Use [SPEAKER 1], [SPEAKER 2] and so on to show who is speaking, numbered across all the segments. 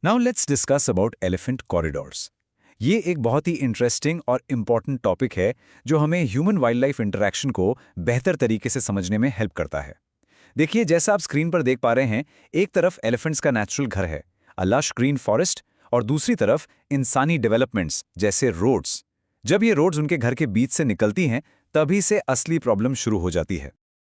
[SPEAKER 1] Now let's discuss about elephant corridors. ये एक बहुत ही इंटरेस्टिंग और इम्पॉर्टेंट टॉपिक है जो हमें ह्यूमन वाइल्ड लाइफ इंटरैक्शन को बेहतर तरीके से समझने में हेल्प करता है। देखिए, जैसा आप स्क्रीन पर देख पा रहे हैं, एक तरफ एलिफेंट्स का नेचुरल घर है, अ लश ग्रीन फॉरेस्ट, और दूसरी तरफ इंसानी डेवलपमेंट्स जैसे रोड्स। जब ये रोड्स उनके घर के बीच से निकलती हैं, तभी से असली प्रॉब्लम शुरू हो जाती है।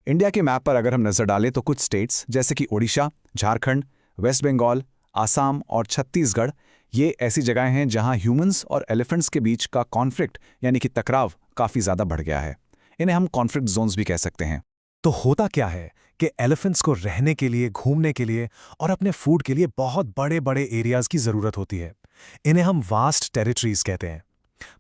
[SPEAKER 2] इंडिया के मैप पर अगर हम नजर डालें तो कुछ स्टेट्स जैसे कि ओडिशा, झारखंड, वेस्ट बंगाल, आसाम और छत्तीसगढ़, ये ऐसी जगहें हैं जहां ह्यूमंस और एलिफेंट्स के बीच का कॉन्फ्लिक्ट यानी कि टकराव काफ़ी ज़्यादा बढ़ गया है। इन्हें हम कॉन्फ्लिक्ट जोन्स भी कह सकते हैं।
[SPEAKER 3] तो होता क्या है कि एलिफेंट्स को रहने के लिए, घूमने के लिए और अपने फूड के लिए बहुत बड़े बड़े एरियाज की ज़रूरत होती है। इन्हें हम वास्ट टेरिटरीज कहते हैं।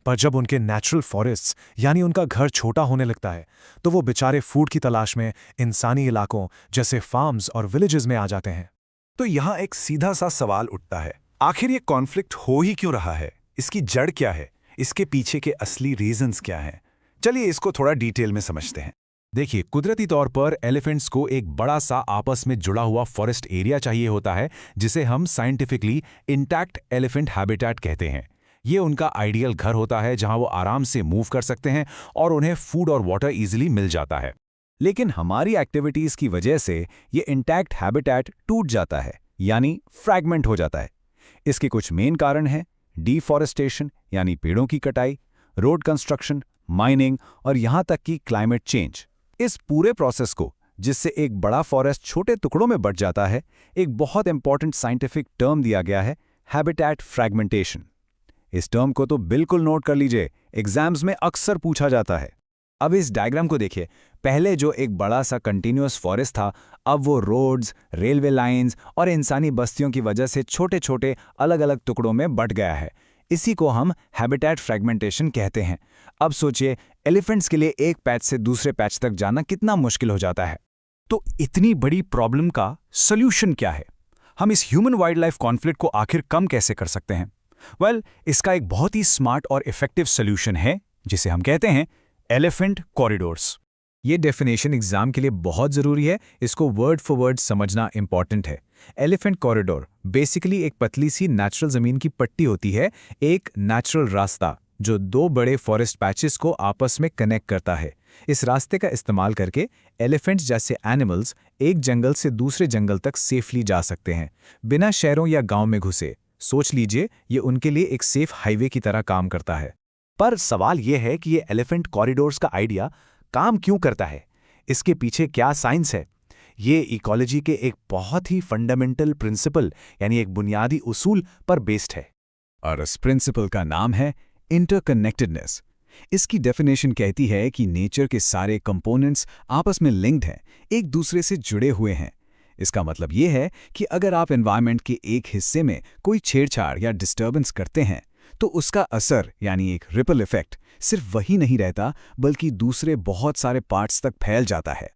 [SPEAKER 3] पर जब उनके नेचुरल फॉरेस्ट्स यानी उनका घर छोटा होने लगता है, तो वो बेचारे फूड की तलाश में इंसानी इलाकों जैसे फार्म्स और विलेजेस में आ जाते हैं।
[SPEAKER 4] तो यहाँ एक सीधा सा सवाल उठता है, आखिर ये कॉन्फ्लिक्ट हो ही क्यों रहा है? इसकी जड़ क्या है? इसके पीछे के असली रीजंस क्या हैं? चलिए इसको थोड़ा डिटेल में समझते हैं।
[SPEAKER 2] देखिए, कुदरती तौर पर एलिफेंट्स को एक बड़ा सा आपस में जुड़ा हुआ फॉरेस्ट एरिया चाहिए होता है, जिसे हम साइंटिफिकली इंटैक्ट एलिफेंट हैबिटेट कहते हैं। ये उनका आइडियल घर होता है जहां वो आराम से मूव कर सकते हैं और उन्हें फूड और वाटर इजीली मिल जाता है।
[SPEAKER 1] लेकिन हमारी एक्टिविटीज की वजह से ये इंटैक्ट हैबिटेट टूट जाता है, यानी फ्रैगमेंट हो जाता है। इसके कुछ मेन कारण हैं डिफॉरेस्टेशन यानी पेड़ों की कटाई, रोड कंस्ट्रक्शन, माइनिंग और यहां तक कि क्लाइमेट चेंज। इस पूरे प्रोसेस को, जिससे एक बड़ा फॉरेस्ट छोटे टुकड़ों में बंट जाता है, एक बहुत इंपॉर्टेंट साइंटिफिक टर्म दिया गया है, हैबिटेट फ्रैगमेंटेशन। इस टर्म को तो बिल्कुल नोट कर लीजिए, एग्जाम्स में अक्सर पूछा जाता है। अब इस डायग्राम को देखिए, पहले जो एक बड़ा सा कंटिन्यूअस फॉरेस्ट था, अब वो रोड्स, रेलवे लाइंस और इंसानी बस्तियों की वजह से छोटे छोटे अलग अलग टुकड़ों में बंट गया है। इसी को हम हैबिटेट फ्रैगमेंटेशन कहते हैं। अब सोचिए, एलिफेंट्स के लिए एक पैच से दूसरे पैच तक जाना कितना मुश्किल हो जाता है।
[SPEAKER 2] तो इतनी बड़ी प्रॉब्लम का सॉल्यूशन क्या है? हम इस ह्यूमन वाइल्ड लाइफ कॉन्फ्लिक्ट को आखिर कम कैसे कर सकते हैं? इसका एक बहुत ही स्मार्ट और इफेक्टिव सॉल्यूशन है, जिसे हम कहते हैं एलिफेंट कॉरिडोर्स।
[SPEAKER 1] ये डेफिनेशन एग्जाम के लिए बहुत ज़रूरी है, इसको वर्ड फॉर वर्ड समझना इंपॉर्टेंट है। एलिफेंट कॉरिडोर बेसिकली एक पतली सी नेचुरल ज़मीन की पट्टी होती है, एक नेचुरल रास्ता जो दो बड़े फॉरेस्ट पैचेस को आपस में कनेक्ट करता है। इस रास्ते का इस्तेमाल करके एलिफेंट्स जैसे एनिमल्स एक जंगल से दूसरे जंगल तक सेफली जा सकते हैं, बिना शहरों या गांव में घुसे। सोच लीजिए, ये उनके लिए एक सेफ हाईवे की तरह काम करता है।
[SPEAKER 2] पर सवाल यह है कि ये एलिफेंट कॉरिडोर्स का आइडिया काम क्यों करता है? इसके पीछे क्या साइंस है? ये इकोलॉजी के एक बहुत ही फंडामेंटल प्रिंसिपल यानी एक बुनियादी उसूल पर बेस्ड है।
[SPEAKER 1] और इस प्रिंसिपल का नाम है इंटरकनेक्टेडनेस। इसकी डेफिनेशन कहती है कि नेचर के सारे कंपोनेंट्स आपस में लिंक्ड हैं, एक दूसरे से जुड़े हुए हैं। इसका मतलब ये है कि अगर आप एनवायरनमेंट के एक हिस्से में कोई छेड़छाड़ या डिस्टर्बेंस करते हैं, तो उसका असर यानी एक रिपल इफेक्ट सिर्फ वही नहीं रहता, बल्कि दूसरे बहुत सारे पार्ट्स तक फैल जाता है।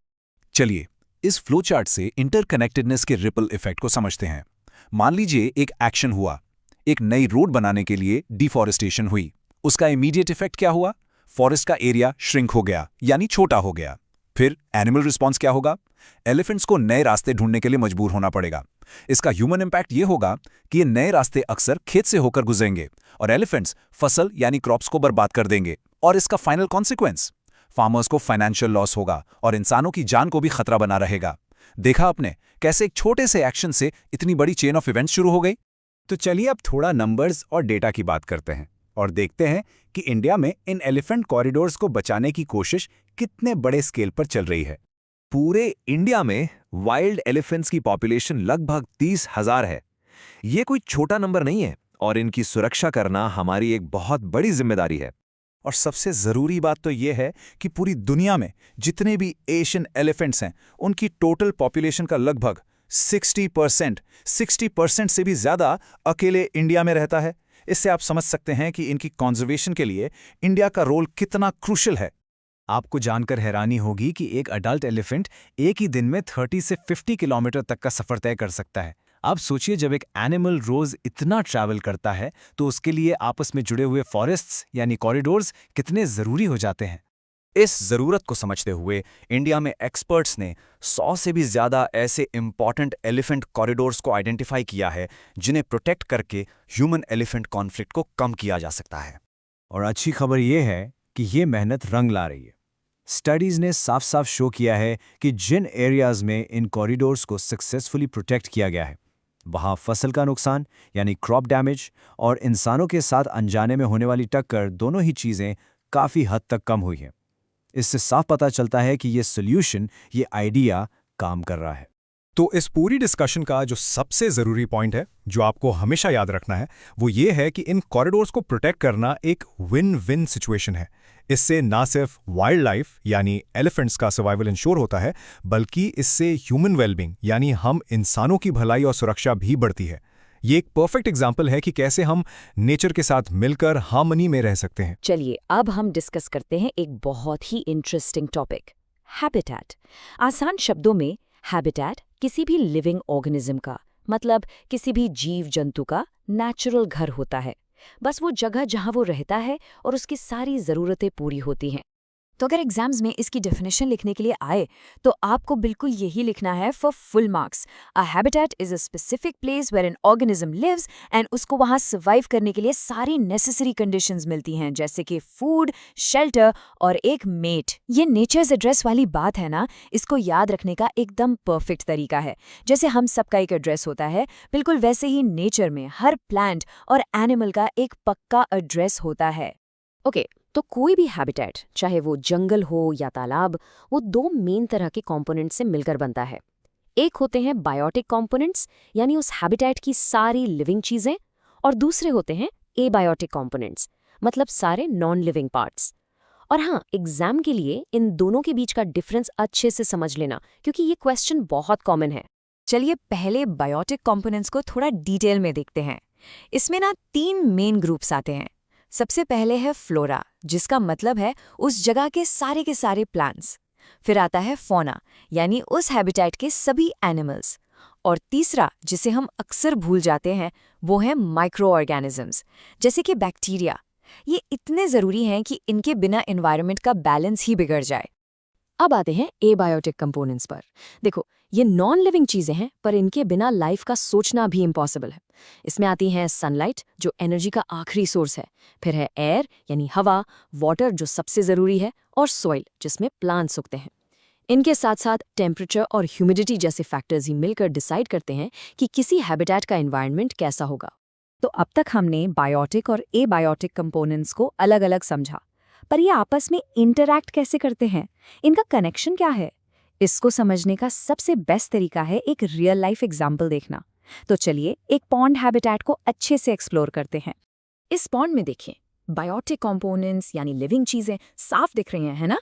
[SPEAKER 2] चलिए, इस फ्लो चार्ट से इंटरकनेक्टेडनेस के रिपल इफेक्ट को समझते हैं। मान लीजिए एक एक्शन हुआ, एक नई रोड बनाने के लिए डिफॉरेस्टेशन हुई। उसका इमीडिएट इफेक्ट क्या हुआ? फॉरेस्ट का एरिया श्रिंक हो गया, यानी छोटा हो गया। फिर एनिमल रिस्पॉन्स क्या होगा? एलिफेंट्स को नए रास्ते ढूंढने के लिए मजबूर होना पड़ेगा। इसका ह्यूमन इंपैक्ट ये होगा कि ये नए रास्ते अक्सर खेत से होकर गुजरेंगे और एलिफेंट्स फसल यानी क्रॉप्स को बर्बाद कर देंगे। और इसका फाइनल कॉन्सिक्वेंस, फार्मर्स को फाइनेंशियल लॉस होगा और इंसानों की जान को भी खतरा बना रहेगा। देखा आपने कैसे एक छोटे से एक्शन से इतनी बड़ी चेन ऑफ इवेंट्स शुरू हो गई?
[SPEAKER 1] तो चलिए अब थोड़ा नंबर्स और डेटा की बात करते हैं और देखते हैं कि इंडिया में इन एलिफेंट कॉरिडोर्स को बचाने की कोशिश कितने बड़े स्केल पर चल रही है।
[SPEAKER 5] पूरे इंडिया में वाइल्ड एलिफेंट्स की पॉपुलेशन लगभग 30,000 है। ये कोई छोटा नंबर नहीं है और इनकी सुरक्षा करना हमारी एक बहुत बड़ी जिम्मेदारी है।
[SPEAKER 4] और सबसे ज़रूरी बात तो ये है कि पूरी दुनिया में जितने भी एशियन एलिफेंट्स हैं, उनकी टोटल पॉपुलेशन का लगभग 60% से भी ज़्यादा अकेले इंडिया में रहता है। इससे आप समझ सकते हैं कि इनकी कंजर्वेशन के लिए इंडिया का रोल कितना क्रूशियल है।
[SPEAKER 3] आपको जानकर हैरानी होगी कि एक अडल्ट एलिफेंट एक ही दिन में 30 से 50 किलोमीटर तक का सफर तय कर सकता है। अब सोचिए, जब एक एनिमल रोज इतना ट्रैवल करता है, तो उसके लिए आपस में जुड़े हुए फॉरेस्ट्स यानी कॉरिडोर्स कितने जरूरी हो जाते हैं।
[SPEAKER 1] इस ज़रूरत को समझते हुए इंडिया में एक्सपर्ट्स ने 100 से भी ज़्यादा ऐसे इम्पॉर्टेंट एलिफेंट कॉरिडोर्स को आइडेंटिफाई किया है जिन्हें प्रोटेक्ट करके ह्यूमन एलिफेंट कॉन्फ्लिक्ट को कम किया जा सकता है।
[SPEAKER 2] और अच्छी खबर यह है कि ये मेहनत रंग ला रही है। स्टडीज ने साफ साफ शो किया है कि जिन एरियाज में इन कॉरिडोर्स को सक्सेसफुली प्रोटेक्ट किया गया है, वहाँ फसल का नुकसान यानी क्रॉप डैमेज और इंसानों के साथ अनजाने में होने वाली टक्कर, दोनों ही चीज़ें काफ़ी हद तक कम हुई हैं। इससे साफ पता चलता है कि ये सोल्यूशन, ये आइडिया काम कर रहा है।
[SPEAKER 3] तो इस पूरी डिस्कशन का जो सबसे ज़रूरी पॉइंट है, जो आपको हमेशा याद रखना है, वो ये है कि इन कॉरिडोर्स को प्रोटेक्ट करना एक विन विन सिचुएशन है। इससे ना सिर्फ वाइल्ड लाइफ यानी एलिफेंट्स का सर्वाइवल इंश्योर होता है, बल्कि इससे ह्यूमन वेलबींग यानी हम इंसानों की भलाई और सुरक्षा भी बढ़ती है। ये एक परफेक्ट एग्जाम्पल है कि कैसे हम नेचर के साथ मिलकर हार्मनी में रह सकते हैं।
[SPEAKER 6] चलिए अब हम डिस्कस करते हैं एक बहुत ही इंटरेस्टिंग टॉपिक, हैबिटेट। आसान शब्दों में हैबिटेट किसी भी लिविंग ऑर्गेनिज्म का, मतलब किसी भी जीव जंतु का नेचुरल घर होता है। बस वो जगह जहां वो रहता है और उसकी सारी ज़रूरतें पूरी होती हैं। तो अगर एग्जाम्स में इसकी डेफिनेशन लिखने के लिए आए तो आपको बिल्कुल यही लिखना है for full marks. A habitat is a specific place where an organism lives and उसको वहां सर्वाइव करने के लिए सारी नेसेसरी कंडीशंस मिलती हैं, जैसे कि फूड, शेल्टर और एक मेट। ये नेचर्स एड्रेस वाली बात है ना, इसको याद रखने का एकदम परफेक्ट तरीका है। जैसे हम सबका एक एड्रेस होता है, बिल्कुल वैसे ही नेचर में हर प्लांट और एनिमल का एक पक्का एड्रेस होता है। ओके, तो कोई भी हैबिटेट, चाहे वो जंगल हो या तालाब, वो दो मेन तरह के कंपोनेंट से मिलकर बनता है। एक होते हैं बायोटिक कंपोनेंट्स, यानी उस हैबिटेट की सारी लिविंग चीजें, और दूसरे होते हैं एबायोटिक कंपोनेंट्स, मतलब सारे नॉन लिविंग पार्ट्स। और हाँ, एग्जाम के लिए इन दोनों के बीच का डिफरेंस अच्छे से समझ लेना, क्योंकि ये क्वेश्चन बहुत कॉमन है। चलिए पहले बायोटिक कंपोनेंट्स को थोड़ा डिटेल में देखते हैं। इसमें ना 3 मेन ग्रुप्स आते हैं। सबसे पहले है फ्लोरा, जिसका मतलब है उस जगह के सारे प्लांट्स। फिर आता है फौना, यानी उस हैबिटेट के सभी एनिमल्स। और तीसरा, जिसे हम अक्सर भूल जाते हैं, वो है माइक्रो ऑर्गेनिजम्स, जैसे कि बैक्टीरिया। ये इतने ज़रूरी हैं कि इनके बिना एनवायरनमेंट का बैलेंस ही बिगड़ जाए। अब आते हैं एबायोटिक कंपोनेंट्स पर। देखो, ये नॉन लिविंग चीज़ें हैं, पर इनके बिना लाइफ का सोचना भी इम्पॉसिबल है। इसमें आती हैं सनलाइट, जो एनर्जी का आखिरी सोर्स है। फिर है एयर, यानी हवा, वाटर, जो सबसे ज़रूरी है, और सॉइल, जिसमें प्लांट्स उगते हैं। इनके साथ साथ टेम्परेचर और ह्यूमिडिटी जैसे फैक्टर्स ही मिलकर डिसाइड करते हैं कि किसी हैबिटेट का एनवायरनमेंट कैसा होगा। तो अब तक हमने बायोटिक और एबायोटिक कंपोनेंट्स को अलग अलग समझा, पर ये आपस में इंटरैक्ट कैसे करते हैं, इनका कनेक्शन क्या है? इसको समझने का सबसे बेस्ट तरीका है एक रियल लाइफ एग्जाम्पल देखना। तो चलिए एक पॉन्ड हैबिटेट को अच्छे से एक्सप्लोर करते हैं। इस पॉन्ड में देखें, बायोटिक कंपोनेंट्स यानी लिविंग चीजें साफ दिख रही हैं, है ना?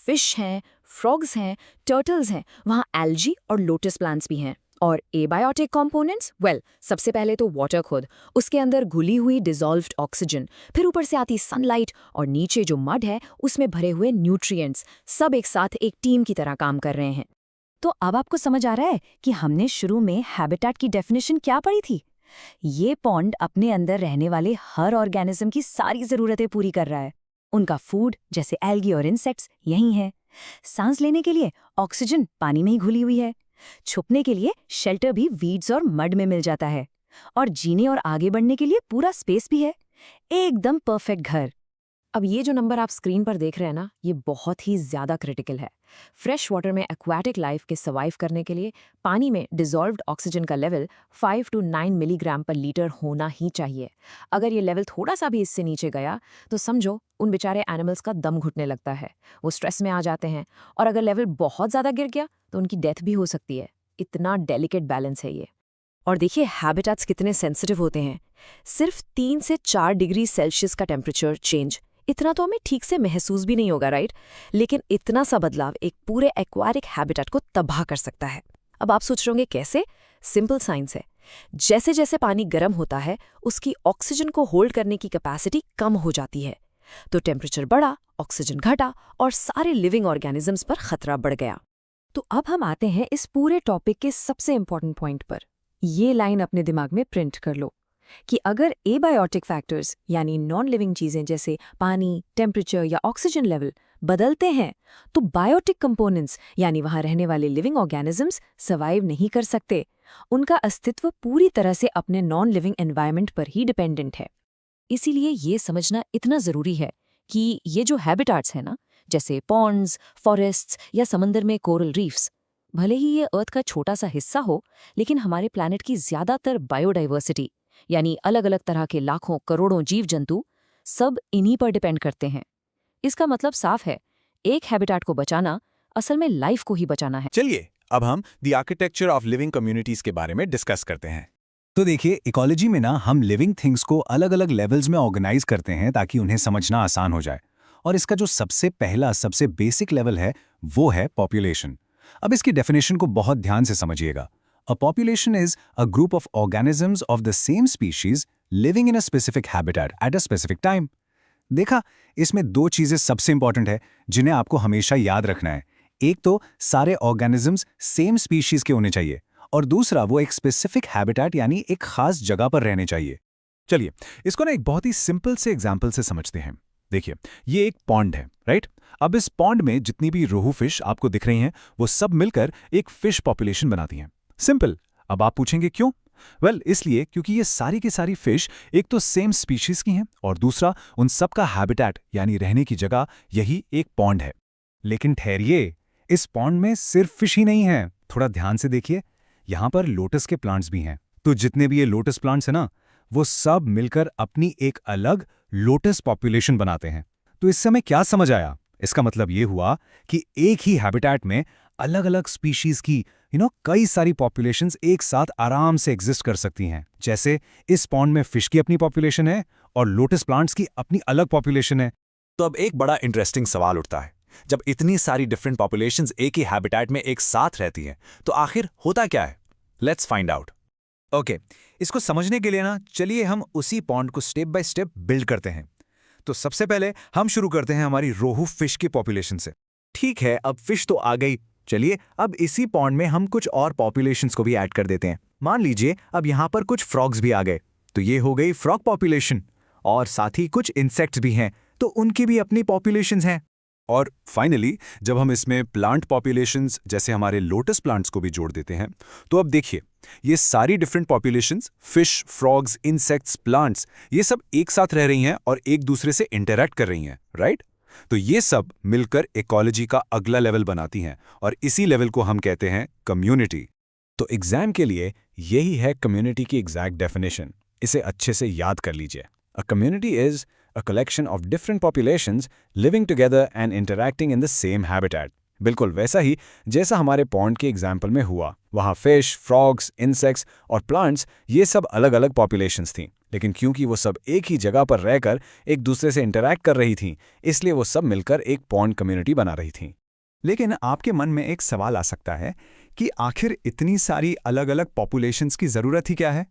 [SPEAKER 6] फिश हैं, फ्रॉग्स हैं, टर्टल्स हैं, वहाँ एल्जी और लोटस प्लांट्स भी हैं। और एबायोटिक कंपोनेंट्स, वेल, सबसे पहले तो वाटर खुद, उसके अंदर घुली हुई डिसॉल्व्ड ऑक्सीजन, फिर ऊपर से आती सनलाइट, और नीचे जो मड है उसमें भरे हुए न्यूट्रिएंट्स, सब एक साथ एक टीम की तरह काम कर रहे हैं। तो अब आपको समझ आ रहा है कि हमने शुरू में हैबिटेट की डेफिनेशन क्या पढ़ी थी? ये पॉन्ड अपने अंदर रहने वाले हर ऑर्गेनिज्म की सारी ज़रूरतें पूरी कर रहा है। उनका फूड, जैसे एल्गी और इंसेक्ट्स, यही है। सांस लेने के लिए ऑक्सीजन पानी में ही घुली हुई है। छुपने के लिए शेल्टर भी वीड्स और मड में मिल जाता है। और जीने और आगे बढ़ने के लिए पूरा स्पेस भी है। एकदम परफेक्ट घर। अब ये जो नंबर आप स्क्रीन पर देख रहे हैं ना, ये बहुत ही ज़्यादा क्रिटिकल है। फ्रेश वाटर में एक्वाटिक लाइफ के सर्वाइव करने के लिए पानी में डिसॉल्व्ड ऑक्सीजन का लेवल 5 to 9 मिलीग्राम पर लीटर होना ही चाहिए। अगर ये लेवल थोड़ा सा भी इससे नीचे गया तो समझो उन बेचारे एनिमल्स का दम घुटने लगता है, वो स्ट्रेस में आ जाते हैं, और अगर लेवल बहुत ज़्यादा गिर गया तो उनकी डेथ भी हो सकती है। इतना डेलिकेट बैलेंस है ये। और देखिए हैबिटेट्स कितने सेंसिटिव होते हैं। सिर्फ 3 से 4 डिग्री सेल्सियस का टेम्परेचर चेंज, इतना तो हमें ठीक से महसूस भी नहीं होगा, राइट? लेकिन इतना सा बदलाव एक पूरे एक्वाटिक हैबिटेट को तबाह कर सकता है। अब आप सोच रहे होंगे कैसे? सिंपल साइंस है। जैसे जैसे पानी गर्म होता है, उसकी ऑक्सीजन को होल्ड करने की कैपेसिटी कम हो जाती है। तो टेम्परेचर बढ़ा, ऑक्सीजन घटा, और सारे लिविंग ऑर्गेनिजम्स पर खतरा बढ़ गया। तो अब हम आते हैं इस पूरे टॉपिक के सबसे इंपॉर्टेंट पॉइंट पर। ये लाइन अपने दिमाग में प्रिंट कर लो कि अगर एबायोटिक फैक्टर्स यानी नॉन लिविंग चीजें जैसे पानी, टेम्परेचर या ऑक्सीजन लेवल बदलते हैं तो बायोटिक कंपोनेंट्स यानी वहां रहने वाले लिविंग ऑर्गेनिजम्स सर्वाइव नहीं कर सकते। उनका अस्तित्व पूरी तरह से अपने नॉन लिविंग एनवायरनमेंट पर ही डिपेंडेंट है। इसीलिए ये समझना इतना ज़रूरी है कि ये जो हैबिटाट्स हैं ना, जैसे पॉन्ड्स, फॉरेस्ट्स या समंदर में कोरल रीफ्स, भले ही ये अर्थ का छोटा सा हिस्सा हो, लेकिन हमारे प्लैनेट की ज़्यादातर बायोडाइवर्सिटी यानी अलग अलग तरह के लाखों करोड़ों जीव जंतु सब इन्हीं पर डिपेंड करते हैं। इसका मतलब साफ है, एक हैबिटाट को बचाना असल में लाइफ को ही बचाना है।
[SPEAKER 4] चलिए अब हम the architecture of living communities के बारे में डिस्कस करते हैं।
[SPEAKER 1] तो देखिए, इकोलॉजी में ना हम लिविंग थिंग्स को अलग अलग लेवल्स में ऑर्गेनाइज करते हैं ताकि उन्हें समझना आसान हो जाए। और इसका जो सबसे पहला सबसे बेसिक लेवल है वो है पॉपुलेशन। अब इसकी डेफिनेशन को बहुत ध्यान से समझिएगा। A population is a group of organisms of the same species living in a specific habitat at a specific time. देखा, इसमें दो चीजें सबसे इंपॉर्टेंट है जिन्हें आपको हमेशा याद रखना है। एक तो सारे ऑर्गेनिजम्स सेम स्पीशीज के होने चाहिए, और दूसरा वो एक स्पेसिफिक हैबिटेट यानी एक खास जगह पर रहने चाहिए।
[SPEAKER 2] चलिए इसको ना एक बहुत ही सिंपल से एग्जाम्पल से समझते हैं। देखिए, ये एक पॉन्ड है, राइट? अब इस पॉन्ड में जितनी भी रोहू फिश आपको दिख रही हैं वो सब मिलकर एक फिश पॉपुलेशन बनाती हैं। सिंपल। अब आप पूछेंगे क्यों? वेल, इसलिए क्योंकि ये सारी की सारी फिश एक तो सेम स्पीशीज की हैं और दूसरा उन सब का हैबिटेट यानी रहने की जगह यही एक पॉन्ड है।
[SPEAKER 1] लेकिन ठहरिए, इस पॉन्ड में सिर्फ फिश ही नहीं है। थोड़ा ध्यान से देखिए, यहाँ पर लोटस के प्लांट्स भी हैं। तो जितने भी ये लोटस प्लांट्स हैं ना, वो सब मिलकर अपनी एक अलग लोटस पॉपुलेशन बनाते हैं। तो इससे हमें क्या समझ आया? इसका मतलब ये हुआ कि एक ही हैबिटेट में अलग अलग स्पीशीज की कई सारी पॉपुलेशंस एक साथ आराम से एग्जिस्ट कर सकती हैं। जैसे इस पॉन्ड में फिश की अपनी पॉपुलेशन है और लोटस प्लांट्स की अपनी अलग पॉपुलेशन है।
[SPEAKER 4] तो अब एक बड़ा इंटरेस्टिंग सवाल उठता है, जब इतनी सारी डिफरेंट पॉपुलेशंस एक ही हैबिटेट में एक साथ रहती हैं तो आखिर होता क्या है? Let's find out.
[SPEAKER 2] ओके, इसको समझने के लिए ना चलिए हम उसी पॉन्ड को स्टेप बाय स्टेप बिल्ड करते हैं। तो सबसे पहले हम शुरू करते हैं हमारी रोहू फिश की पॉपुलेशन से। ठीक है, अब फिश तो आ गई। चलिए अब इसी पॉन्ड में हम कुछ और पॉपुलेशंस को भी ऐड कर देते हैं। मान लीजिए अब यहाँ पर कुछ फ्रॉग्स भी आ गए, तो ये हो गई फ्रॉग पॉपुलेशन। और साथ ही कुछ इंसेक्ट्स भी हैं, तो उनकी भी अपनी पॉपुलेशंस हैं।
[SPEAKER 4] और फाइनली जब हम इसमें प्लांट पॉपुलेशंस जैसे हमारे लोटस प्लांट्स को भी जोड़ देते हैं, तो अब देखिए ये सारी different populations, fish, frogs, insects, plants, ये सब एक साथ रह रही हैं और एक दूसरे से इंटरैक्ट कर रही हैं, राइट? तो ये सब मिलकर इकोलॉजी का अगला लेवल बनाती हैं और इसी लेवल को हम कहते हैं कम्युनिटी।
[SPEAKER 1] तो एग्जाम के लिए यही है कम्युनिटी की एग्जैक्ट डेफिनेशन। इसे अच्छे से याद कर लीजिए। A community is a collection of different populations living together and interacting in the same habitat। बिल्कुल वैसा ही जैसा हमारे पॉन्ड के एग्जाम्पल में हुआ। वहाँ फिश, फ्रॉग्स, इंसेक्ट्स और प्लांट्स ये सब अलग अलग पॉपुलेशंस थीं, लेकिन क्योंकि वो सब एक ही जगह पर रहकर एक दूसरे से इंटरैक्ट कर रही थीं, इसलिए वो सब मिलकर एक पॉन्ड कम्युनिटी बना रही थीं।
[SPEAKER 4] लेकिन आपके मन में एक सवाल आ सकता है कि आखिर इतनी सारी अलग अलग पॉपुलेशंस की ज़रूरत ही क्या है?